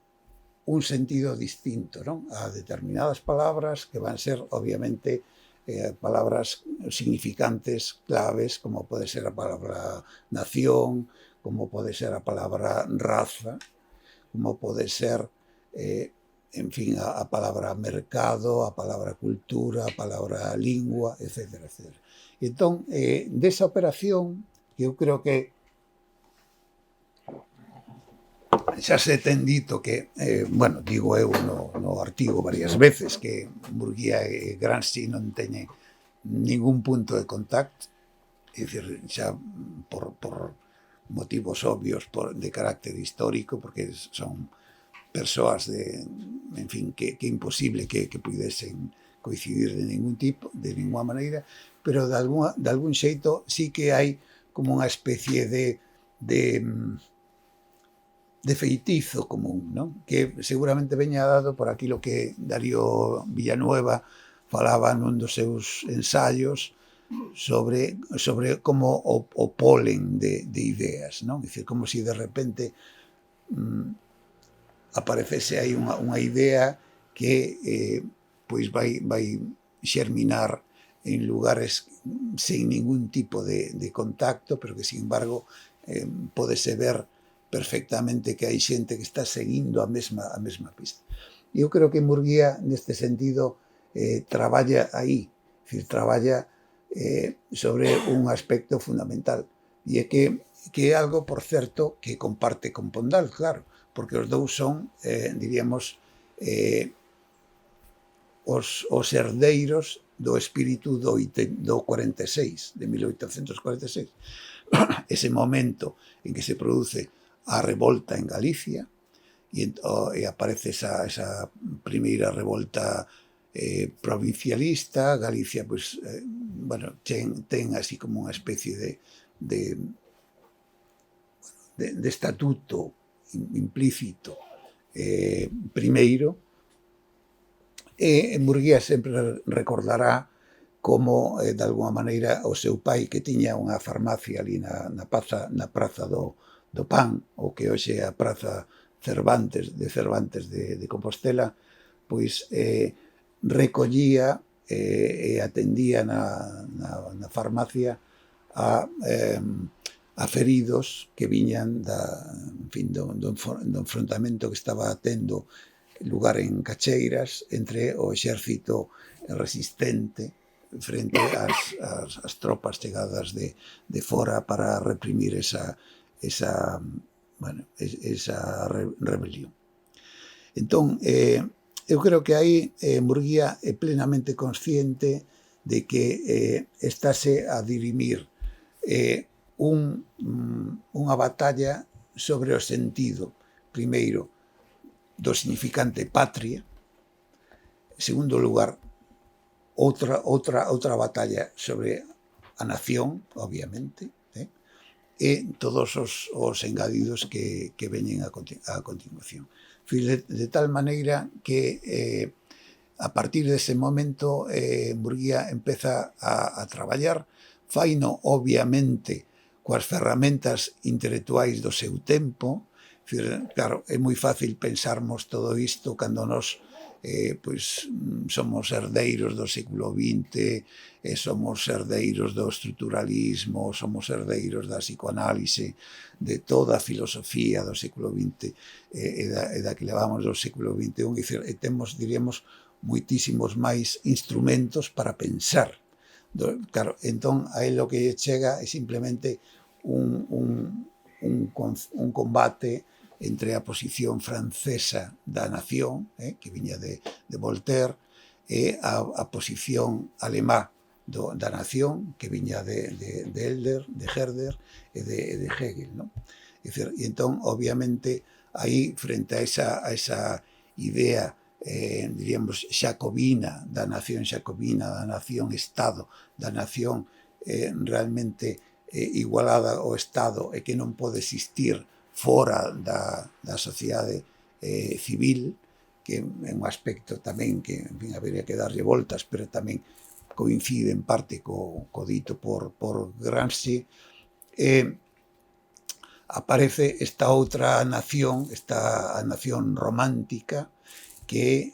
un sentido distinto, non? A determinadas palabras que van ser, obviamente, palabras significantes claves, como pode ser a palabra nación, como pode ser a palabra raza, como pode ser, en fin, a palabra mercado, a palabra cultura, a palabra lingua, etc. Entón, desa operación, que eu creo que xa se ten dito que, bueno, digo eu no artigo varias veces, que Murguía e Gramsci non teñen ningún punto de contacto, é dicir, xa por motivos obvios de carácter histórico, porque son persoas en fin, que é imposible que pudesen coincidir de ningún tipo, de ninguna maneira, pero de algún xeito sí que hai como unha especie de feitizo común, non? Que seguramente veña dado por aquilo que Darío Villanueva falaba nun dos seus ensaios sobre como o polen de ideas, non? É dicir, como se de repente aparecese aí unha idea que pois vai xerminar en lugares sen ningún tipo de contacto, pero que, sin embargo, podese ver perfectamente que hai xente que está seguindo a mesma pista. Eu creo que Murguía, neste sentido, traballa aí, é dicir, traballa sobre un aspecto fundamental, e é que é algo, por certo, que comparte con Pondal, claro, porque os dous son, diríamos, os herdeiros do espírito do 46, de 1846. Ese momento en que se produce a revolta en Galicia e aparece esa primeira revolta provincialista. Galicia, pois, bueno, ten así como unha especie de estatuto implícito primeiro, e Murguía sempre recordará como, de alguma maneira, o seu pai, que tiña unha farmacia ali na praza do Pan, o que hoxe é a praza Cervantes de Compostela, pois recollía e atendía na farmacia a feridos que viñan do enfrontamento que estaba tendo lugar en Cacheiras entre o exército resistente frente ás tropas chegadas de fora para reprimir esa rebelión. Entón, eu creo que aí Murguía é plenamente consciente de que estáse a dirimir unha batalla sobre o sentido, primeiro, do significante patria, en segundo lugar, outra batalla sobre a nación, obviamente, e todos os engadidos que veñen a continuación. De tal maneira que a partir dese momento Murguía empeza a traballar, faino obviamente coas ferramentas intelectuais do seu tempo. Claro, é moi fácil pensarmos todo isto cando nós pois somos herdeiros do século XX, somos herdeiros do estruturalismo, somos herdeiros da psicoanálise, de toda a filosofía do século XX e da que levamos do século XXI, e temos, diríamos, moitísimos máis instrumentos para pensar. Claro, entón, a él o que chega é simplemente un combate entre a posición francesa da nación, que viña de Voltaire, e a posición alemá da nación, que viña de Elder, de Herder e de Hegel, ¿no? E entón, obviamente, aí, frente a esa idea, diríamos, xacobina, da nación Estado, da nación realmente igualada ao Estado e que non pode existir fora da sociedade civil, que é un aspecto tamén que, en fin, habería que darlle voltas, pero tamén coincide en parte co dito por Gramsci. Aparece esta outra nación, a nación romántica, que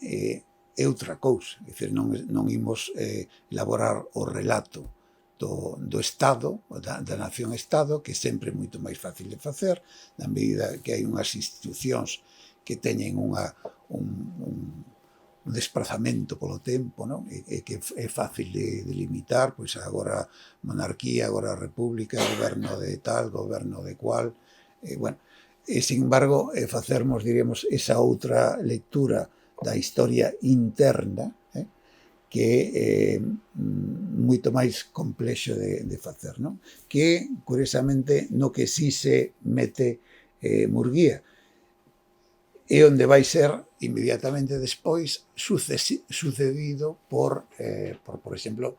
é outra cousa. É dicir, non imos elaborar o relato do Estado, da nación-Estado, que sempre é moito máis fácil de facer, na medida que hai unhas institucións que teñen un desplazamento polo tempo, non? E que é fácil de limitar, pois agora monarquía, agora república, goberno de tal, goberno de cual, bueno, e, sin embargo, facermos, diríamos, esa outra lectura da historia interna, que é moito máis complexo de facer, non? Que, curiosamente, no que sí se mete Murguía, e onde vai ser inmediatamente despois sucedido por exemplo,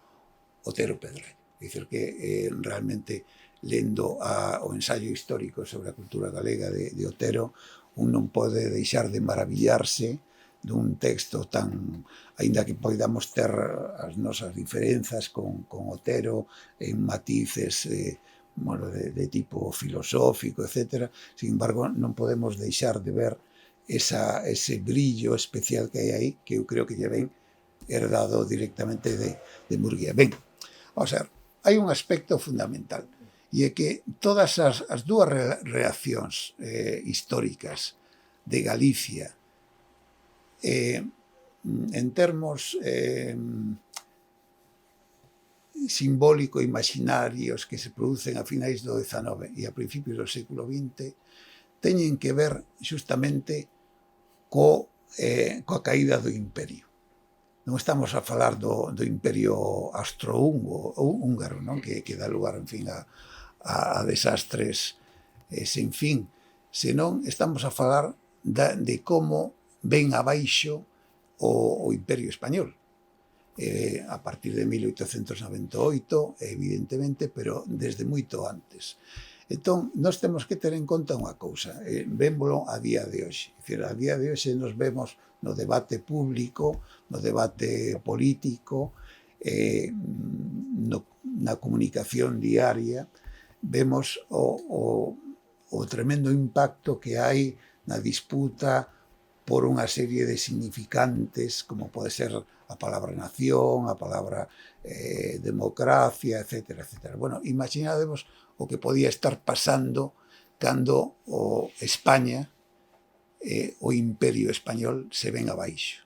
Otero Pedrell. É dicir, que realmente, lendo o ensaio histórico sobre a cultura galega de Otero, un non pode deixar de maravillarse dun texto tan, aínda que poidamos ter as nosas diferenzas con Otero en matices de tipo filosófico, etc. Sin embargo, non podemos deixar de ver ese brillo especial que hai aí, que eu creo que lle ven herdado directamente de Murguía. Ben, vamos a ver, hai un aspecto fundamental, e é que todas as dúas reaccións históricas de Galicia en termos simbólico imaginarios que se producen a finais do XIX e a principios do século XX teñen que ver justamente coa caída do imperio. Non estamos a falar do imperio austro-húngaro, non? Que dá lugar, en fin, a desastres sen fin, senón estamos a falar de como ven abaixo o Imperio Español. A partir de 1898, evidentemente, pero desde moito antes. Entón, nós temos que ter en conta unha cousa, vémolo a día de hoxe. A día de hoxe nos vemos no debate público, no debate político, na comunicación diaria, vemos o tremendo impacto que hai na disputa por unha serie de significantes, como pode ser a palabra nación, a palabra democracia, etc. Bueno, imaginademos o que podía estar pasando cando o España, o Imperio Español, se ven abaixo.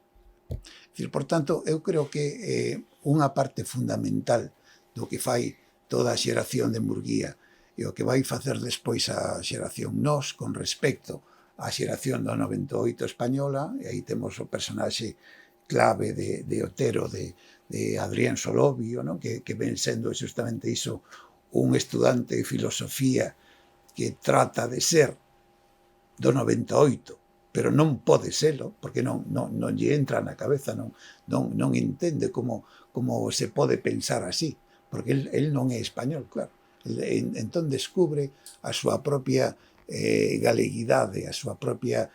Por tanto, eu creo que unha parte fundamental do que fai toda a xeración de Murguía e o que vai facer despois a xeración nós con respecto á xeración do 98 española, e aí temos o personaxe clave de Otero, de Adrián Solovio, ¿no? que ven sendo justamente iso, un estudante de filosofía que trata de ser do 98, pero non pode selo, porque non lle entra na cabeza, non entende como se pode pensar así, porque el non é español, claro. Entón descubre a súa propia galeguidade, a súa propia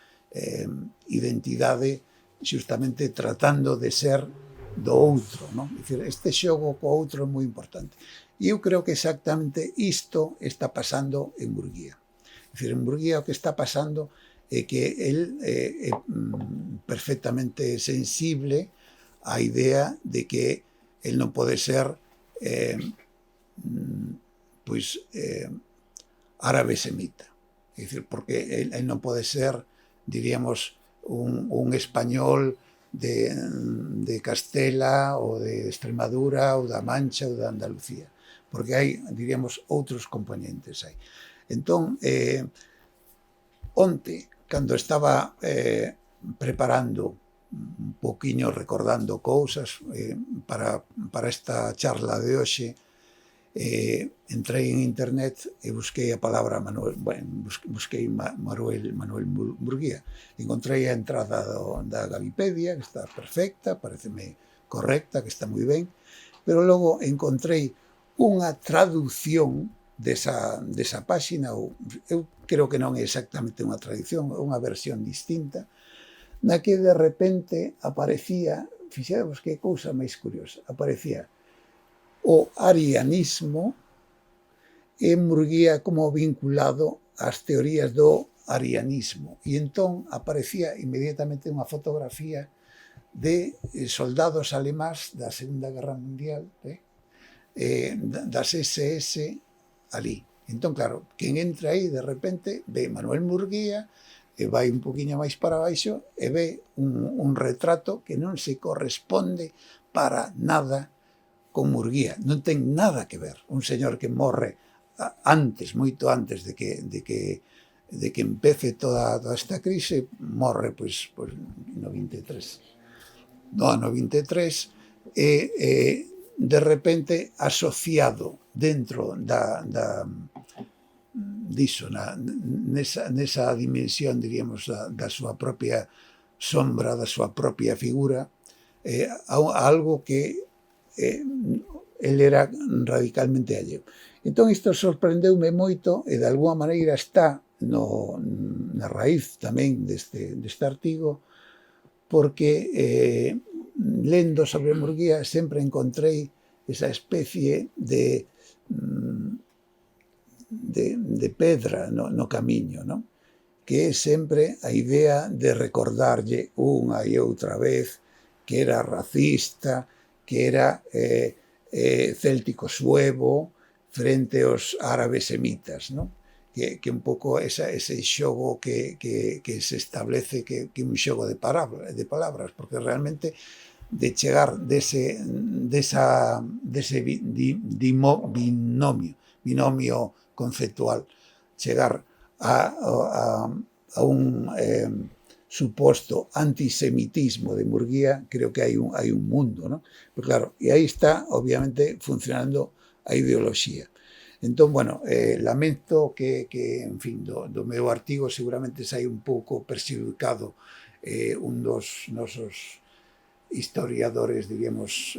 identidade, justamente tratando de ser do outro, non? Este xogo co outro é moi importante. E eu creo que exactamente isto está pasando en Murguía. En Murguía o que está pasando é que el é perfectamente sensible á idea de que el non pode ser árabe semita. É dicir, porque el non pode ser, diríamos, un español de Castela ou de Extremadura ou da Mancha ou da Andalucía, porque hai, diríamos, outros componentes aí. Entón, onte, cando estaba preparando un poquinho, recordando cousas para esta charla de hoxe, entrei en internet e busquei a palabra busquei Manuel Murguía. Encontrei a entrada da Gavipedia, que está perfecta, pareceme correcta, que está moi ben, pero logo encontrei unha traducción desa páxina, eu creo que non é exactamente unha traducción, é unha versión distinta, na que de repente aparecía, fixadevos que cousa máis curiosa, aparecía o arianismo en Murguía como vinculado ás teorías do arianismo. E entón aparecía inmediatamente unha fotografía de soldados alemáns da Segunda Guerra Mundial, das SS ali. Entón, claro, quen entra aí de repente ve Manuel Murguía e vai un poquinho máis para baixo e ve un retrato que non se corresponde para nada con Murguía, non ten nada que ver. Un señor que morre antes, moito antes de que empece toda esta crise, morre pois no 23. No ano 23, e de repente asociado dentro diso, nesa dimensión, diríamos, da súa propia sombra, da súa propia figura, a algo que el era radicalmente alleo. Entón, isto sorprendeume moito e de alguma maneira está na raíz tamén deste artigo, porque lendo sobre Murguía sempre encontrei esa especie de pedra no camiño, non? Que é sempre a idea de recordarlle unha e outra vez que era racista, que era céltico suevo frente aos árabes semitas, non? Que un pouco ese xogo que se establece que é un xogo de palabras, porque realmente de chegar dese binomio conceptual, chegar a un suposto antisemitismo de Murguía, creo que hai un mundo, ¿no? Pero claro, e aí está, obviamente, funcionando a ideoloxía. Entón, bueno, lamento que en fin, do meu artigo seguramente sai un pouco perxudicado un dos nosos historiadores, diríamos,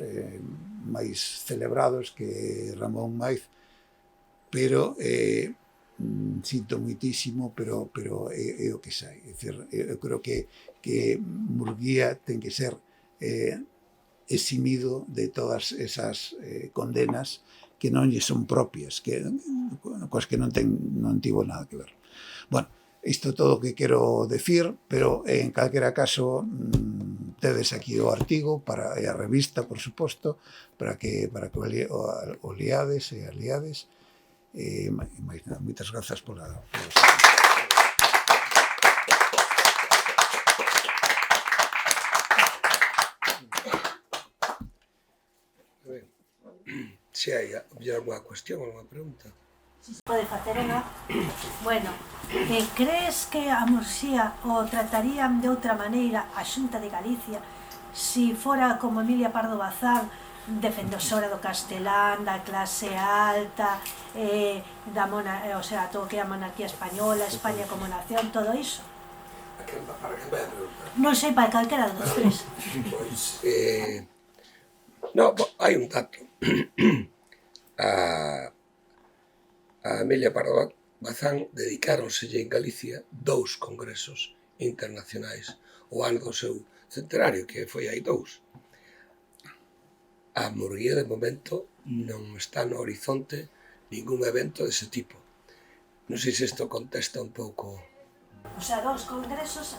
máis celebrados, que Ramón Maiz, pero sinto muitísimo, pero é o que sai. É dicir, eu creo que Murguía ten que ser eximido de todas esas condenas que non lle son propias, coas que non tivo nada que ver. Bueno, isto todo o que quero decir, pero en calquera caso tedes aquí o artigo e a revista, por suposto, para que o liades e aliades. Máis nada, moitas grazas pola Se hai alguna cuestión, alguna pregunta. Si se pode facer, non? Bueno, crees que a Mursía o tratarían de outra maneira a Xunta de Galicia si fora como Emilia Pardo Bazán, defensora do castelán, da clase alta, o sea, todo o que é a monarquía española, España como nación, todo iso? Para que vai a pregunta? Non sei, para calquera dos tres. Pois, no, hai un dato. A Emilia Pardo Bazán dedicáronselle en Galicia 2 congresos internacionais o ano do seu centenario, que foi hai 2. A Murguía, de momento, non está no horizonte ningún evento dese tipo. Non sei se isto contesta un pouco... O sea, 2 congresos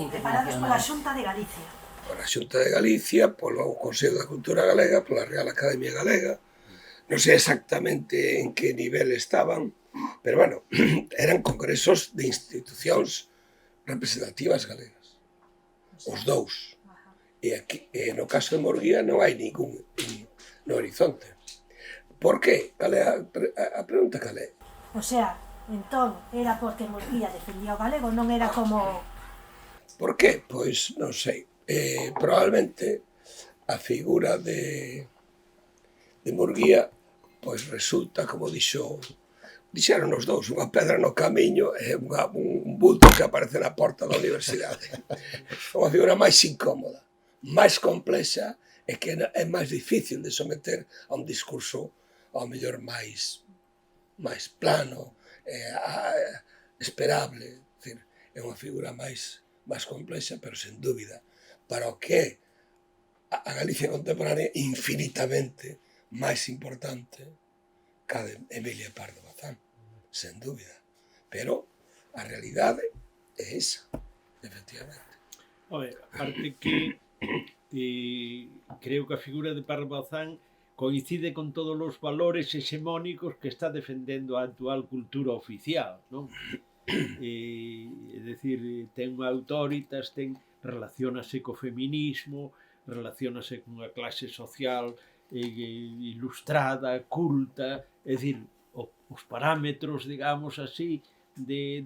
preparados pola Xunta de Galicia. Pola Xunta de Galicia, polo Consello da Cultura Galega, pola Real Academia Galega. Non sei exactamente en que nivel estaban, pero, bueno, eran congresos de institucións representativas galegas. Os 2. E aquí, no caso de Murguía, non hai ningún no horizonte. Por qué? Cal é a pregunta cal é? O sea, entón, era porque Murguía defendía o galego, non era como... Por qué? Pois non sei. Probablemente a figura de Murguía pois resulta, como dixeron os 2, unha pedra no camiño e un bulto que aparece na porta da universidade. Unha figura máis incómoda, máis complexa e que é máis difícil de someter a un discurso ao mellor máis plano, esperable. É unha figura máis complexa, pero sen dúbida, para o que a Galicia contemporánea infinitamente máis importante ca de Emilia Pardo Bazán, sen dúbida. Pero a realidade é esa, efectivamente. Aparte que creo que a figura de Pardo Bazán coincide con todos os valores hexemónicos que está defendendo a actual cultura oficial, non? É dicir, ten autoritas, relacionase co feminismo, relacionase cunha clase social ilustrada, culta, é dicir, os parámetros, digamos así, de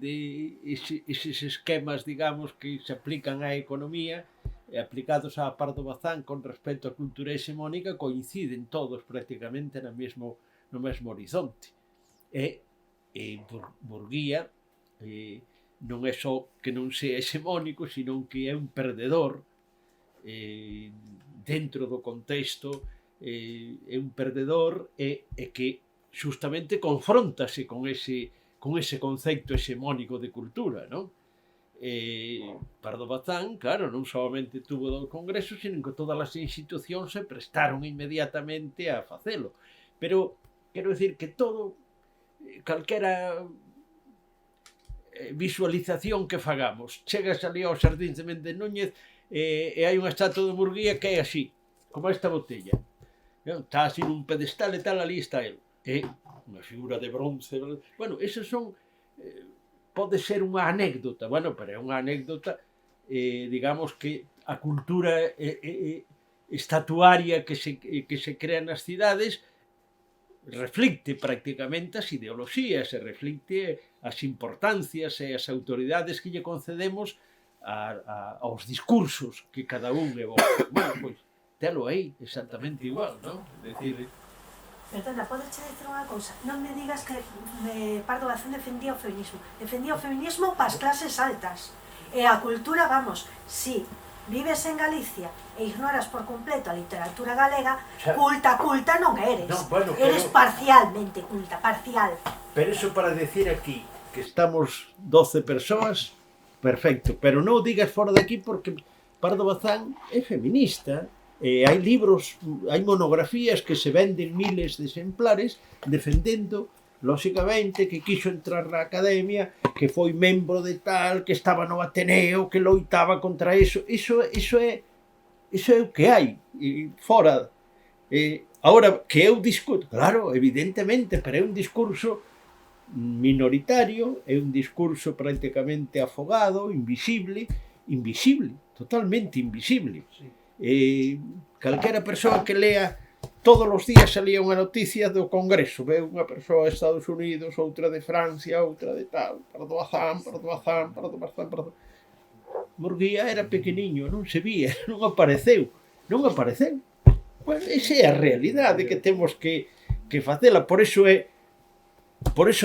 eses esquemas, digamos, que se aplican á economía, aplicados a Pardo Bazán con respecto á cultura hexemónica, coinciden todos prácticamente no mesmo horizonte. E Murguía non é só que non sea hexemónico, sino que é un perdedor dentro do contexto, é un perdedor e que justamente confróntase con ese concepto hexemónico de cultura, non? Pardo Bazán, claro, non solamente tuvo 2 congresos, sino que todas as institucións se prestaron inmediatamente a facelo. Pero, quero dicir que todo, calquera visualización que fagamos, chegas ali aos Xardíns de Méndez Núñez e hai unha estatua de Murguía que é así, como esta botella. Está así nun pedestal e tal, ali está el. É unha figura de bronce. Bueno, esas son... pode ser unha anécdota, bueno, pero é unha anécdota, digamos que a cultura estatuaria que se crea nas cidades reflicte prácticamente as ideoloxías, e reflicte as importancias e as autoridades que lle concedemos aos discursos que cada un evoca. Bueno, pois, telo aí exactamente igual, non? É dicir, Perdona, podes dicir unha cousa? Non me digas que Pardo Bazán defendía o feminismo. Defendía o feminismo para as clases altas. E a cultura, vamos, si vives en Galicia e ignoras por completo a literatura galega, culta non eres. No, bueno, eres parcialmente culta, parcial. Pero eso para decir aquí que estamos 12 persoas, perfecto, pero non o digas fora de aquí porque Pardo Bazán é feminista. Hai libros, hai monografías que se venden miles de exemplares defendendo, lóxicamente, que quixo entrar na academia, que foi membro de tal, que estaba no Ateneo, que loitaba contra eso. Iso é o que hai fora. Ahora, que é un discurso, claro, evidentemente, pero é un discurso minoritario, é un discurso prácticamente afogado, invisible, totalmente invisible. Calquera persoa que lea todos os días salía unha noticia do Congreso, ve unha persoa de Estados Unidos, outra de Francia, outra de tal, Pardo Bazán. Murguía era pequeniño, non se vía, non apareceu. Bueno, esa é a realidade que temos que facela, por eso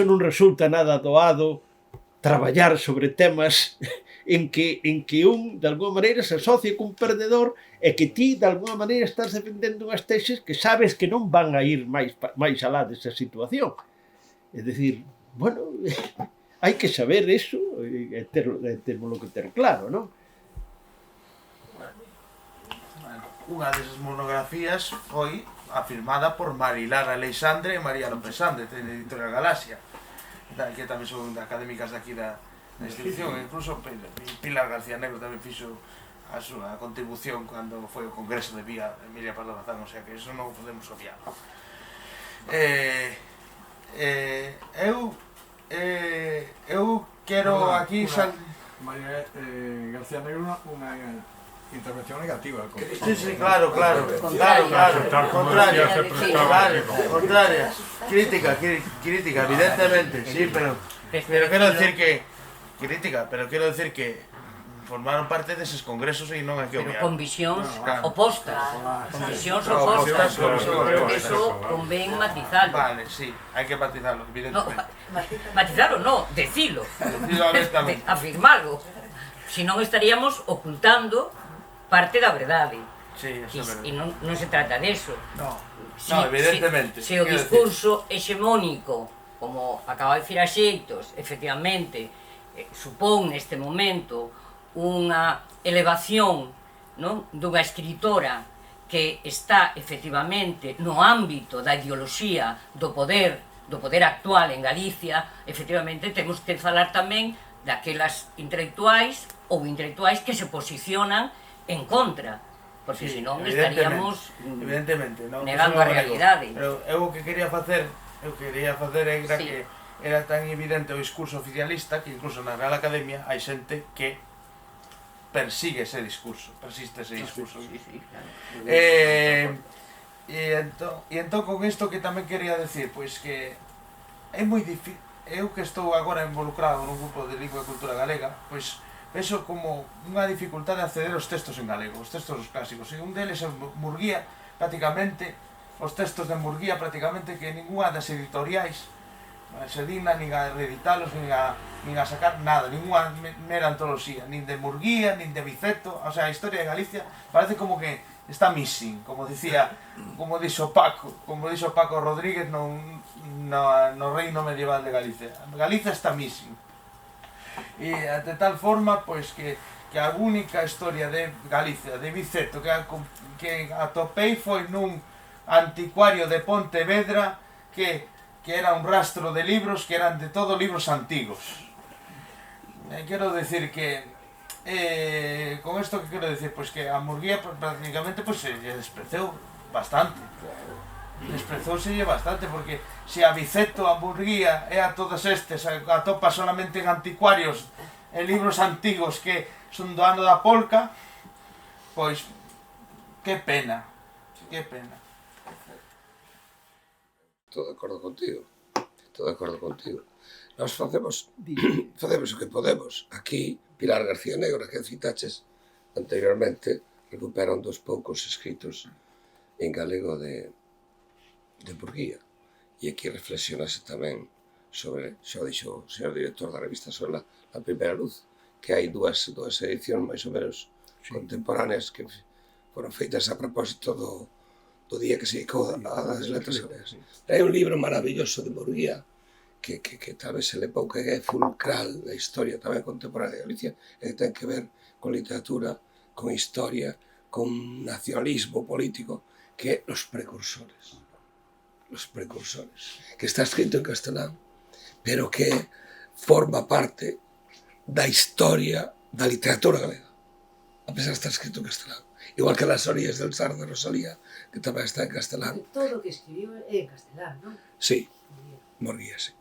non resulta nada doado traballar sobre temas en que un, de alguma maneira, se asocia cun perdedor e que ti, de alguma maneira, estás defendendo unhas teses que sabes que non van a ir máis alá desa situación. É dicir, bueno, hai que saber eso e termos que ter claro, non? Unha desas monografías foi afirmada por Marilar Aleixandre e María López Sández, de Editorial Galaxia, que tamén son académicas de aquí da institución, incluso Pilar García Negro tamén fixo a súa contribución cando foi o congreso de Emilia Pardo Bazán, o sea que eso non podemos obviar. Eu quero aquí... María García Negro unha intervención negativa. Sí, claro. Contraria. Crítica, evidentemente, sí, pero quiero decir que... formaron parte deses congresos e non hai que obviar. Pero con visións opostas. Con visións opostas. Eso convén matizalo. Vale, sí, hai que matizalo, evidentemente. Matizalo non, decilo. Decilo abiertamente. Afirmalo. Si non estaríamos ocultando parte da verdade. Sí, eso é verdade. E non se trata deso. No, evidentemente. Se o discurso hexemónico, como acaba de dicir a xeitos, efectivamente, supón neste momento unha elevación, non, dunha escritora que está efectivamente no ámbito da ideoloxía do poder actual en Galicia, efectivamente temos que falar tamén daquelas intelectuais ou intelectuais que se posicionan en contra, porque senón estaríamos negando a realidade. Pero eu o que quería facer era que era tan evidente o discurso oficialista que incluso na Real Academia hai xente que persigue ese discurso, persiste ese discurso. E entón con isto que tamén quería decir, pois que é moi difícil, eu que estou agora involucrado nun grupo de lingua e cultura galega, pois penso como unha dificultade de acceder aos textos en galego, os textos clásicos, e un deles é Murguía, prácticamente, os textos de Murguía prácticamente que ninguna das editoriais se digna nin a reeditalos, nin a sacar nada, ninguna mera antoloxía, nin de Murguía, nin de Viceto, o sea, a historia de Galicia parece como que está missing, como dixo Paco Rodríguez no reino medieval de Galicia. Galicia está missing. E de tal forma, pois, que a única historia de Galicia, de Viceto, que atopei foi nun anticuario de Pontevedra que era un rastro de libros que eran de todo libros antigos. Quero decir que con isto que quero decir, pois que a Murguía prácticamente se desprezou bastante. Desprezouselle bastante porque se a Viceto, a Murguía e a todos estes atopa solamente en anticuarios, en libros antigos que son do ano da polca, pois que pena. Estou de acordo contigo. Nós facemos o que podemos. Aquí, Pilar García Negro, que citaches anteriormente, recupera un dos poucos escritos en galego de Murguía. E aquí reflexionase tamén sobre, xa dixo o señor director da revista sobre a primeira luz, que hai dúas edicións máis ou menos contemporáneas que foron feitas a propósito do día que se dedicou ás letras galegas. Hai un libro maravilloso de Murguía que tal vez se le pouca, que é fulcral na historia tamén contemporánea de Galicia, e que ten que ver con literatura, con historia, con nacionalismo político, que é Los Precursores. Los Precursores, que está escrito en castelán, pero que forma parte da historia da literatura galega, a pesar de estar escrito en castelán. Igual que Las orillas del Sar de Rosalía, que tamén está en castelán. Todo o que escribiu é en castelán, non? Sí, Murguía, sí.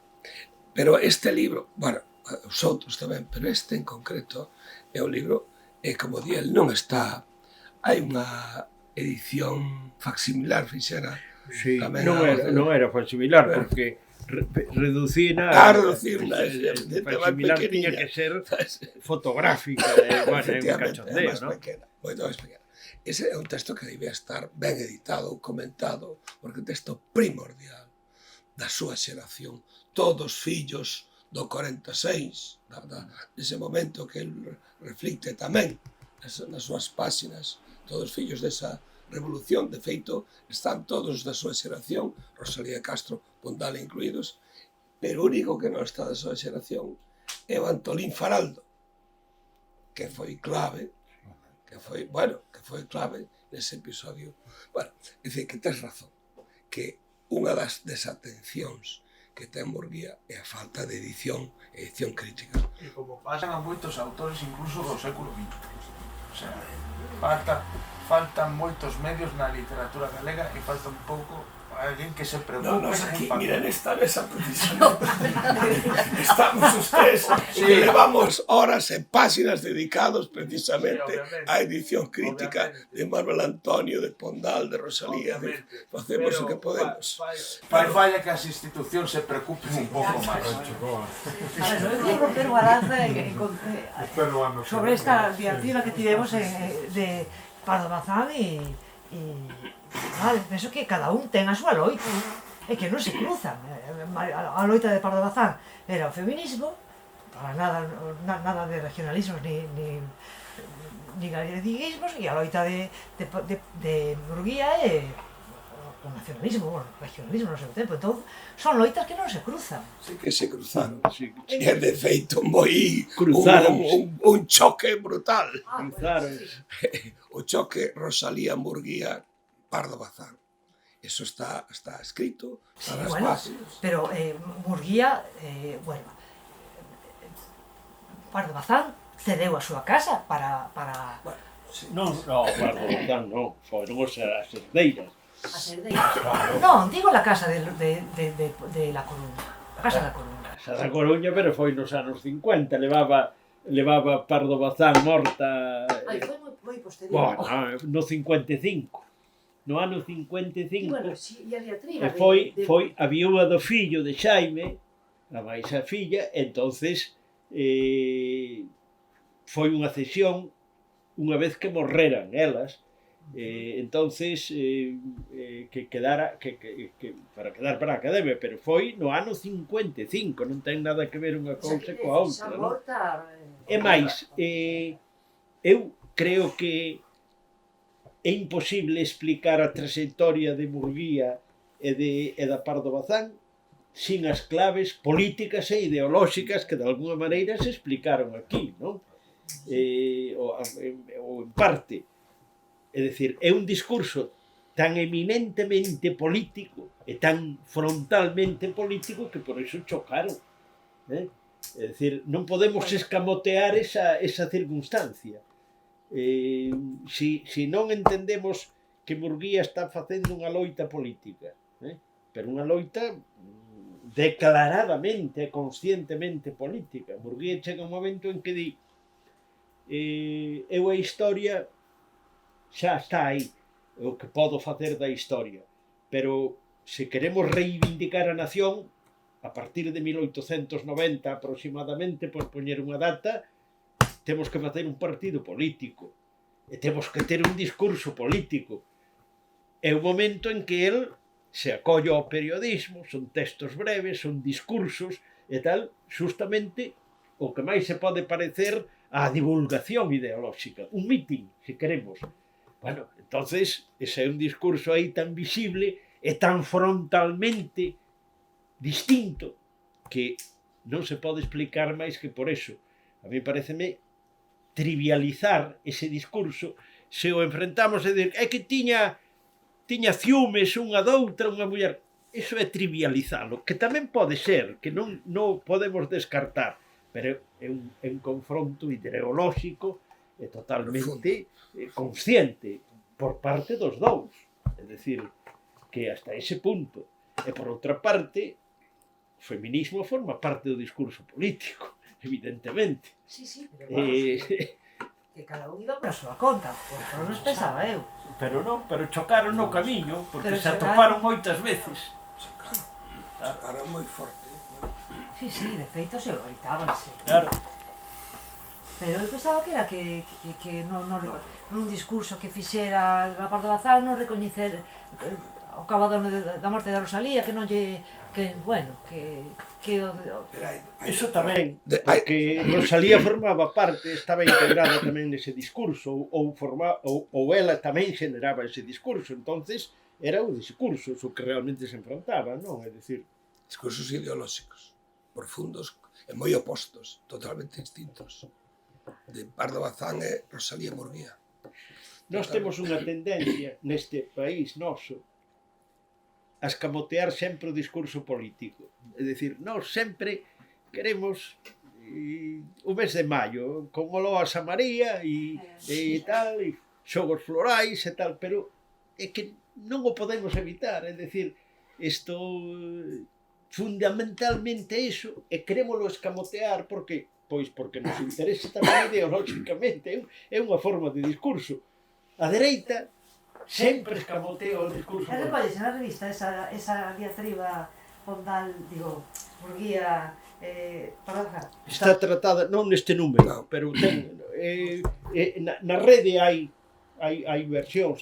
Pero este libro, bueno, os outros tamén, pero este en concreto é un libro, como di el, non está, hai unha edición facsimilar fixera. Sí, non era facsimilar, porque reducina facsimilar tiña que ser fotográfica, bueno, é un cachondeo, non? Moito máis pequena. Ese é un texto que debía estar ben editado, comentado, porque é un texto primordial da súa xeración. Todos fillos do 46, nese momento que el reflicte tamén nas súas páxinas, todos fillos desa revolución, de feito, están todos da súa xeración, Rosalía Castro, Pondal incluídos, pero o único que non está da súa xeración é o Antolín Faraldo, que foi clave, que foi clave nese episodio. Bueno, é dicir, que tes razón, que unha das desatencións que ten Murguía é a falta de edición crítica. E como pasan a moitos autores incluso do século XX. O sea, faltan moitos medios na literatura galega e falta un pouco alguén que se preocupe. Nos aquí, mira, nesta mesa precisamente estamos ustedes que levamos horas e páxinas dedicados precisamente á edición crítica de Manuel Antonio, de Pondal, de Rosalía, facemos o que podemos. Falla que as institucións se preocupen un pouco máis. A ver, eu quero romper unha lanza sobre esta diatriba que tivemos de Pardo Bazán e vale, penso que cada un ten a súa loita e que non se cruzan. A loita de Pardo Bazán era o feminismo, para nada de regionalismos ni galleguismos, e a loita de Murguía é o nacionalismo, o regionalismo no seu tempo. Entón, son loitas que non se cruzan. Sí que se cruzaron. E de feito moi un choque brutal. Cruzaron. O choque Rosalía Murguía Pardo Bazán. Eso está escrito, está nas bases. Pero Murguía, Pardo Bazán cedeu a súa casa para... Bueno, sí. Non, Pardo Bazán non, foron as herdeiras. As herdeiras. Non, digo la casa de La Coruña. A casa da Coruña. A casa da Coruña, pero foi nos anos 50, levaba Pardo Bazán morta... Ai, foi moi posterior. Bueno, no 55. No ano 55. Bueno, e a diatriba... Foi a viúva do fillo de Xaime, a máis a filla, entonces foi unha cesión unha vez que morreran elas, entonces que quedara para quedar para a academia, pero foi no ano 55, non ten nada que ver unha cousa coa outra, non? E máis, eu creo que é imposible explicar a trayectoria de Murguía e da Pardo Bazán sin as claves políticas e ideolóxicas que de alguna maneira se explicaron aquí, non? Ou en parte. É dicir, é un discurso tan eminentemente político e tan frontalmente político que por iso chocaron. É dicir, non podemos escamotear esa circunstancia. Si non entendemos que Murguía está facendo unha loita política, pero unha loita declaradamente e conscientemente política. Murguía chega un momento en que di eu a historia xa está aí, o que podo facer da historia, pero se queremos reivindicar a nación a partir de 1890 aproximadamente, por poñer unha data, temos que facer un partido político e temos que ter un discurso político. É o momento en que el se acolle ao periodismo, son textos breves, son discursos e tal, justamente o que máis se pode parecer á divulgación ideolóxica, un mitin, se queremos. Bueno, entonces, ese é un discurso aí tan visible e tan frontalmente distinto que non se pode explicar máis que por eso. A mí pareceme trivializar ese discurso se o enfrentamos e dir é que tiña ciúmes unha doutra, unha muller. Eso é trivializalo, que tamén pode ser, que non podemos descartar, pero é un confronto ideolóxico e totalmente consciente por parte dos dous. É dicir, que hasta ese punto. E por outra parte, o feminismo forma parte do discurso político, evidentemente. Sí, pero vamos, que cada un iba pola súa conta, por non pensaba eu. Pero non, pero chocaron no camiño, porque Pero se atoparon moitas veces. Chocaron moi forte. Sí, de feito se gritábanse. Claro. Pero eu pensaba que era que nun discurso que fixera a Pardo Bazán non recoñecer o cabadón da morte de Rosalía, que non lle... Eso tamén, porque Rosalía formaba parte, estaba integrada tamén nese discurso, ou ela tamén generaba ese discurso, entonces era o discurso o que realmente se enfrontaba, non? É dicir, discursos ideolóxicos, profundos e moi opostos, totalmente distintos, de Pardo Bazán e Rosalía Murguía. Nós temos unha tendencia neste país noso a escamotear sempre o discurso político. É dicir, nós sempre queremos o mes de maio, con o Loas a María e tal, e xogos florais e tal, pero é que non o podemos evitar, é dicir, isto fundamentalmente iso, e querémolo escamotear porque nos interesa tamén ideolóxicamente, é unha forma de discurso. A dereita sempre escamotea o discurso. E recolles na revista esa diatriba fondal, Murguía, Pardo. Está tratada, non neste número, pero ten, na rede hai versións,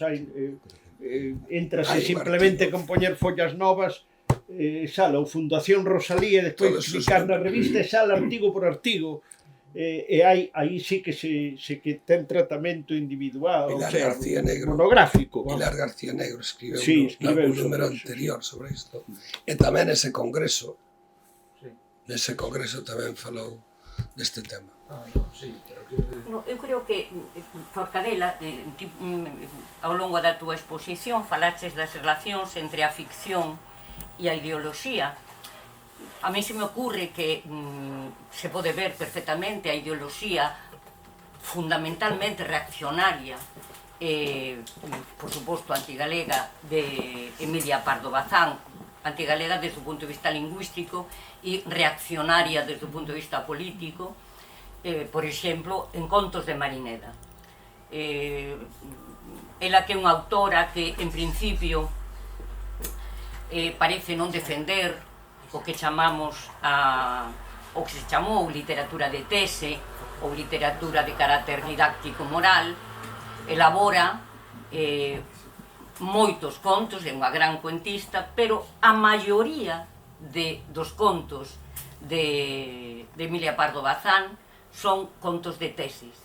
entrase simplemente con poñer follas novas, sala o Fundación Rosalía, despois clicar na revista e sala artigo por artigo. E aí sí que ten tratamento individual, Pilar García Negro, monográfico. Pilar García Negro escribeu un número anterior sobre isto. E tamén nese congreso tamén falou deste tema. Eu creo que, Forcadela, ao longo da túa exposición falaches das relacións entre a ficción e a ideoloxía. A mí se me ocurre que se pode ver perfectamente a ideoloxía fundamentalmente reaccionaria, por suposto antigalega, de Emilia Pardo Bazán, antigalega desde o punto de vista lingüístico e reaccionaria desde o punto de vista político, por exemplo, en Contos de Marineda. Ela que é unha autora que, en principio, parece non defender o que chamamos o que se chamou literatura de tese ou literatura de carácter didáctico moral, elabora moitos contos, é unha gran cuentista, pero a maioría dos contos de Emilia Pardo Bazán son contos de tesis.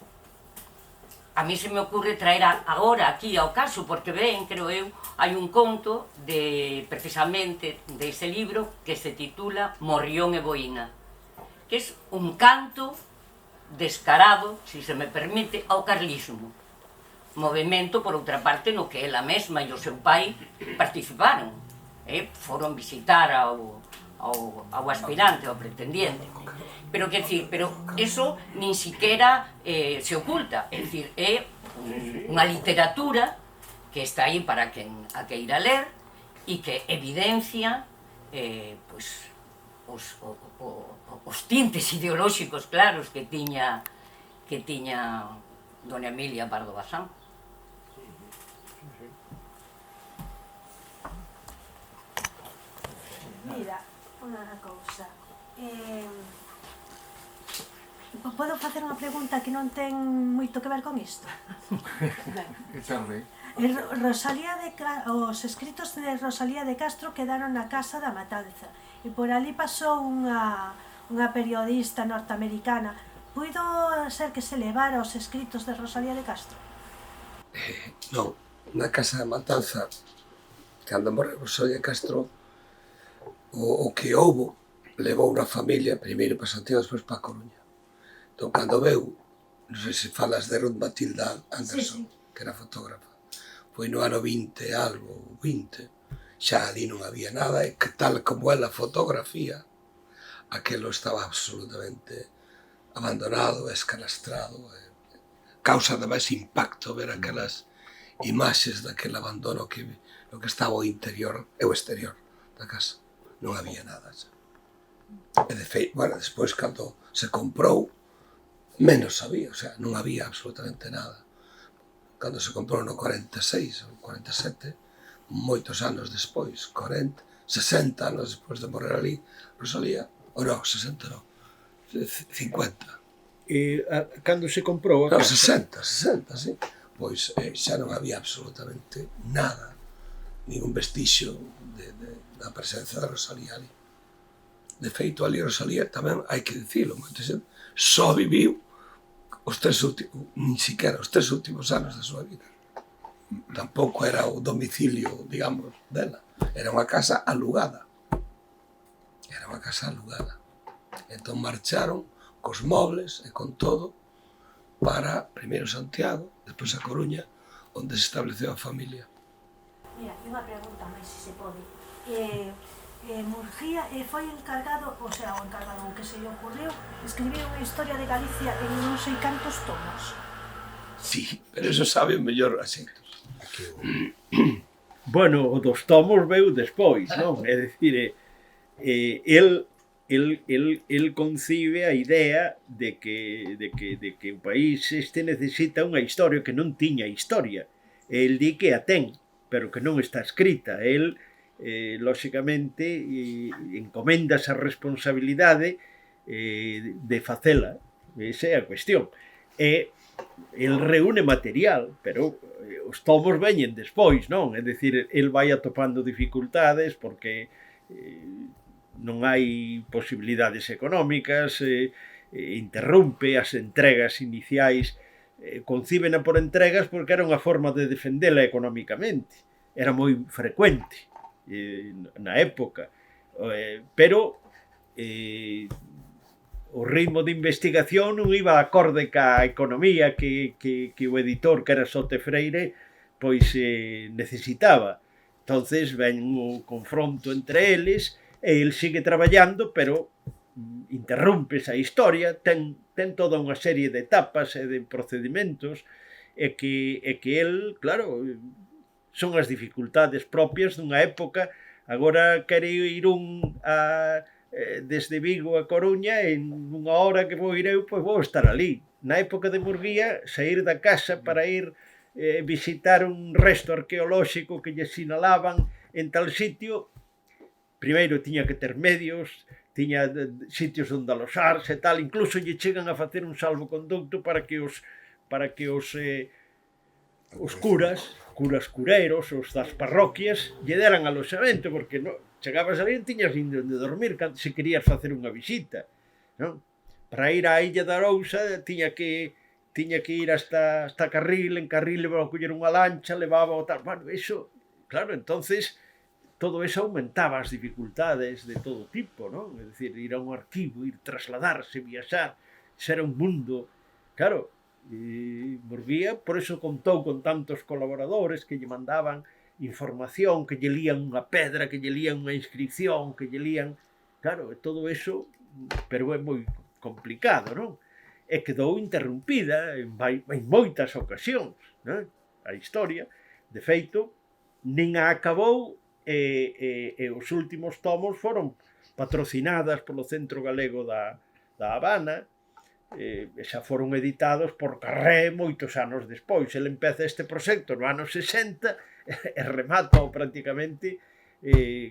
A mí se me ocurre traer agora aquí ao caso, porque ben, creo eu, hai un conto precisamente dese libro que se titula Morrión e Boina, que é un canto descarado, se me permite, ao carlismo. Movemento, por outra parte, no que ela mesma e o seu pai participaron. Foron visitar ao aspirante, ao pretendiente. Pero, quer dicir, eso nin siquiera se oculta. É dicir, é unha literatura que está aí para quen a queira ler e que evidencia os tintes ideolóxicos claros que tiña dona Emilia Pardo Bazán. Mira, unha cousa. Podo facer unha pregunta que non ten moito que ver con isto? Os escritos de Rosalía de Castro quedaron na Casa da Matanza e por ali pasou unha periodista norteamericana. Puido ser que se levara os escritos de Rosalía de Castro? Non, na Casa da Matanza, cando morreu Rosalía de Castro, o que houbo levou unha familia primeiro para Santiago, despois para a Coruña. Entón, cando veu, non sei se falas de Ruth Matilda Anderson, que era fotógrafa, foi no ano 20 algo, 20, xa ali non había nada, e que tal como ela fotografía, aquelo estaba absolutamente abandonado, escalastrado, causa ademais impacto ver aquelas imaxes daquele abandono que estaba o interior e o exterior da casa. Non había nada xa. E de feito, bueno, despois cando se comprou, menos había, o sea, non había absolutamente nada. Cando se comprou no 46 ou 47, moitos anos despois, 40, 60 anos despois de morrer ali, Rosalía, ou non, 60 non, 50. E cando se comprou a casa? No, 60, sí. Pois xa non había absolutamente nada, ningún vestixio da presenza de Rosalía ali. De feito, ali Rosalía tamén, hai que dicilo, moita xente, só viviu nin siquiera os 3 últimos anos da súa vida. Tampouco era o domicilio, digamos, dela. Era unha casa alugada. Entón marcharon cos mobles e con todo para, primeiro Santiago, despois a Coruña, onde se estableceu a familia. Mira, unha pregunta máis, se pode. Murguía foi encargado, o que se lle ocurriu, escribir unha historia de Galicia en non sei cantos tomos. Sí, pero eso sabe o mellor asentos. Bueno, o dos tomos veu despois, non? É dicir, el concibe a idea de que o país necesita unha historia que non tiña historia. El di que a ten, pero que non está escrita. El lóxicamente encomenda esa responsabilidade de facela, esa é a cuestión. E el reúne material, pero os tomos veñen despois, non? É dicir, el vai atopando dificultades porque non hai posibilidades económicas, interrompe as entregas iniciais, concíbena por entregas porque era unha forma de defendela económicamente, era moi frecuente na época, pero o ritmo de investigación non iba acorde ca economía que o editor, que era Sote Freire, pois necesitaba. Entonces ven o confronto entre eles e el sigue traballando, pero interrompe esa historia, ten toda unha serie de etapas e de procedimentos e que el, claro, son as dificultades propias dunha época. Agora quere ir desde Vigo a Coruña e nunha hora que vou ir eu, pois vou estar ali. Na época de Murguía, sair da casa para ir visitar un resto arqueolóxico que lle sinalaban en tal sitio, primeiro tiña que ter medios, tiña sitios onde alosarse e tal, incluso lle chegan a facer un salvoconducto para que os cureiros, os das parroquias, lle deran aloxamento, porque chegabas ali e tiñas indo de dormir se querías facer unha visita, non? Para ir á Illa da Arousa tiña que ir hasta Carril, en Carril levaba a coller unha lancha, levaba o tal, bueno, eso, claro, entonces todo eso aumentaba as dificultades de todo tipo, non? É dicir, ir a un arquivo, ir trasladarse, viaxar, xa era un mundo, claro. E Murguía, por eso contou con tantos colaboradores que lle mandaban información, que lle lían unha pedra, que lle lían unha inscripción, que lle lían, claro, todo eso, pero é moi complicado, non? E quedou interrumpida en moitas ocasións, non? A historia, de feito, nin a acabou e os últimos tomos foron patrocinadas polo Centro Galego da Habana, xa foron editados por Carré moitos anos despois. Ele empeza este proxecto no ano 60 e remata prácticamente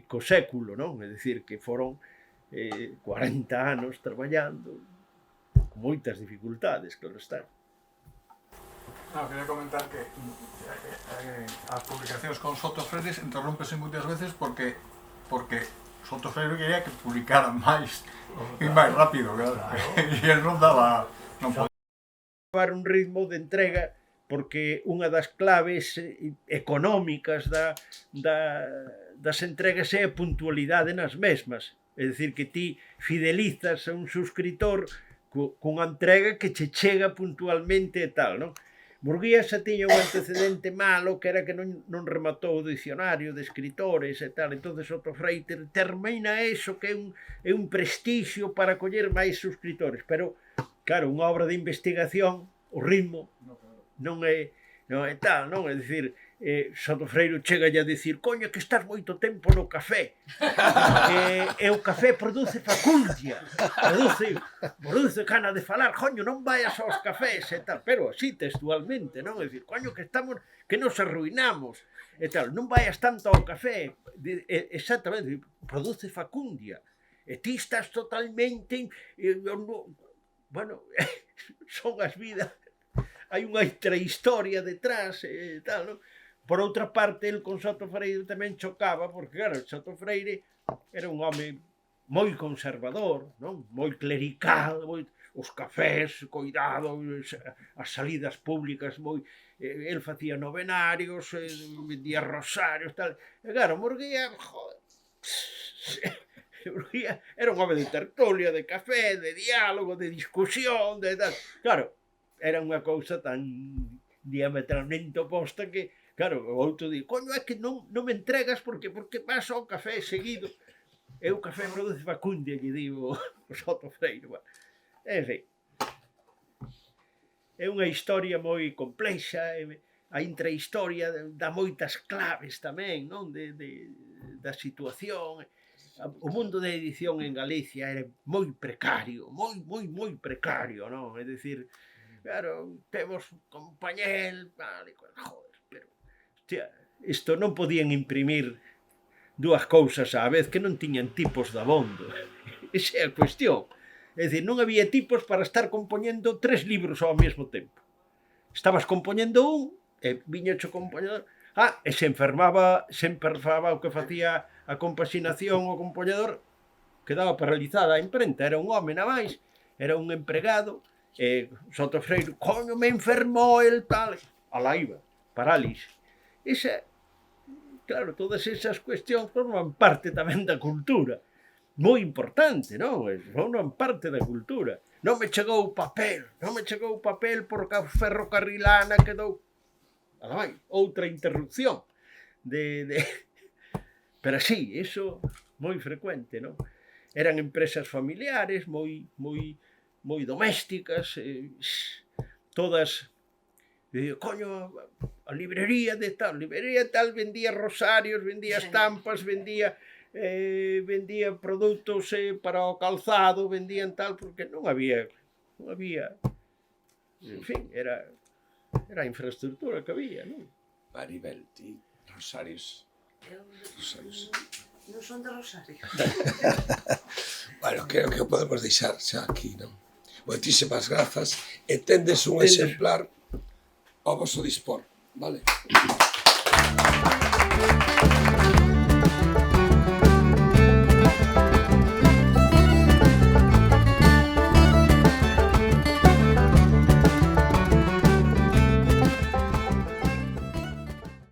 co século, non? É dicir, que foron 40 anos traballando moitas dificultades, claro está. Quería comentar que as publicacións con Soto Freire interrómpese moitas veces porque Soto Freire quería que publicaran máis e máis rápido, claro. E el non daba... non podía levar un ritmo de entrega porque unha das claves económicas das entregas é a puntualidade nas mesmas. É dicir, que ti fidelizas a un suscritor cunha entrega que che chega puntualmente e tal, non? Murguía xa tiña un antecedente malo que era que non rematou o dicionario de escritores e tal, entón Soto Freire termina eso que é un prestixio para coller máis suscriptores, pero claro, unha obra de investigación, o ritmo non é tal, non? É dicir, Soto Freire chega a dicir coño, que estás moito tempo no café e o café produce facundia, produce gana de falar, coño, non vayas aos cafés e tal, pero así textualmente, non? É dicir, coño, que nos arruinamos e tal, non vayas tanto ao café, exactamente, produce facundia e ti estás totalmente bueno, son as vidas, hai unha intrahistoria detrás e tal, non? Por outra parte, el con Soto Freire tamén chocaba, porque, claro, Soto Freire era un home moi conservador, non? Moi clerical, os cafés, cuidado, as salidas públicas, el facía novenarios, vendía rosarios, tal. E, claro, Murguía, era un home de tertulia, de café, de diálogo, de discusión, de tal. Claro, era unha cousa tan diametralmente oposta que, claro, o outro di, coño, é que non me entregas porque vas ao café seguido. E o café produce facundia, lle digo o Soto Freire. En fin, é unha historia moi complexa, a intrahistoria dá moitas claves tamén, non? Da situación. O mundo da edición en Galicia era moi precario, moi precario, non? É dicir, claro, temos compañel, vale, joder, pero, hostia, isto non podían imprimir dúas cousas á vez que non tiñan tipos de abondo. Esa é a cuestión. É dicir, non había tipos para estar compoñendo 3 libros ao mesmo tempo. Estabas compoñendo un, e viña o compoñedor, e se enfermaba o que facía a compaxinación o compoñedor, quedaba paralizada a imprenta, era un home na máis, era un empregado, e Soto Freire, coño, me enfermou el tal, alá iba, parálise. Esa, claro, todas esas cuestións forman parte tamén da cultura, moi importante, non? Forman parte da cultura. Non me chegou papel porque a ferrocarrilana quedou... Alá vai, outra interrupción Pero sí, eso moi frecuente, non? Eran empresas familiares, moi domésticas, todas, coño, a librería tal vendía rosarios, vendía estampas, vendía produtos para o calzado, vendían tal, porque non había, en fin, era a infraestructura que había, non? Maribel, ti, rosarios. Non son de Rosario. Bueno, creo que o podemos deixar xa aquí, non? Moitísimas grazas e tendes un exemplar ao vosso dispor, vale?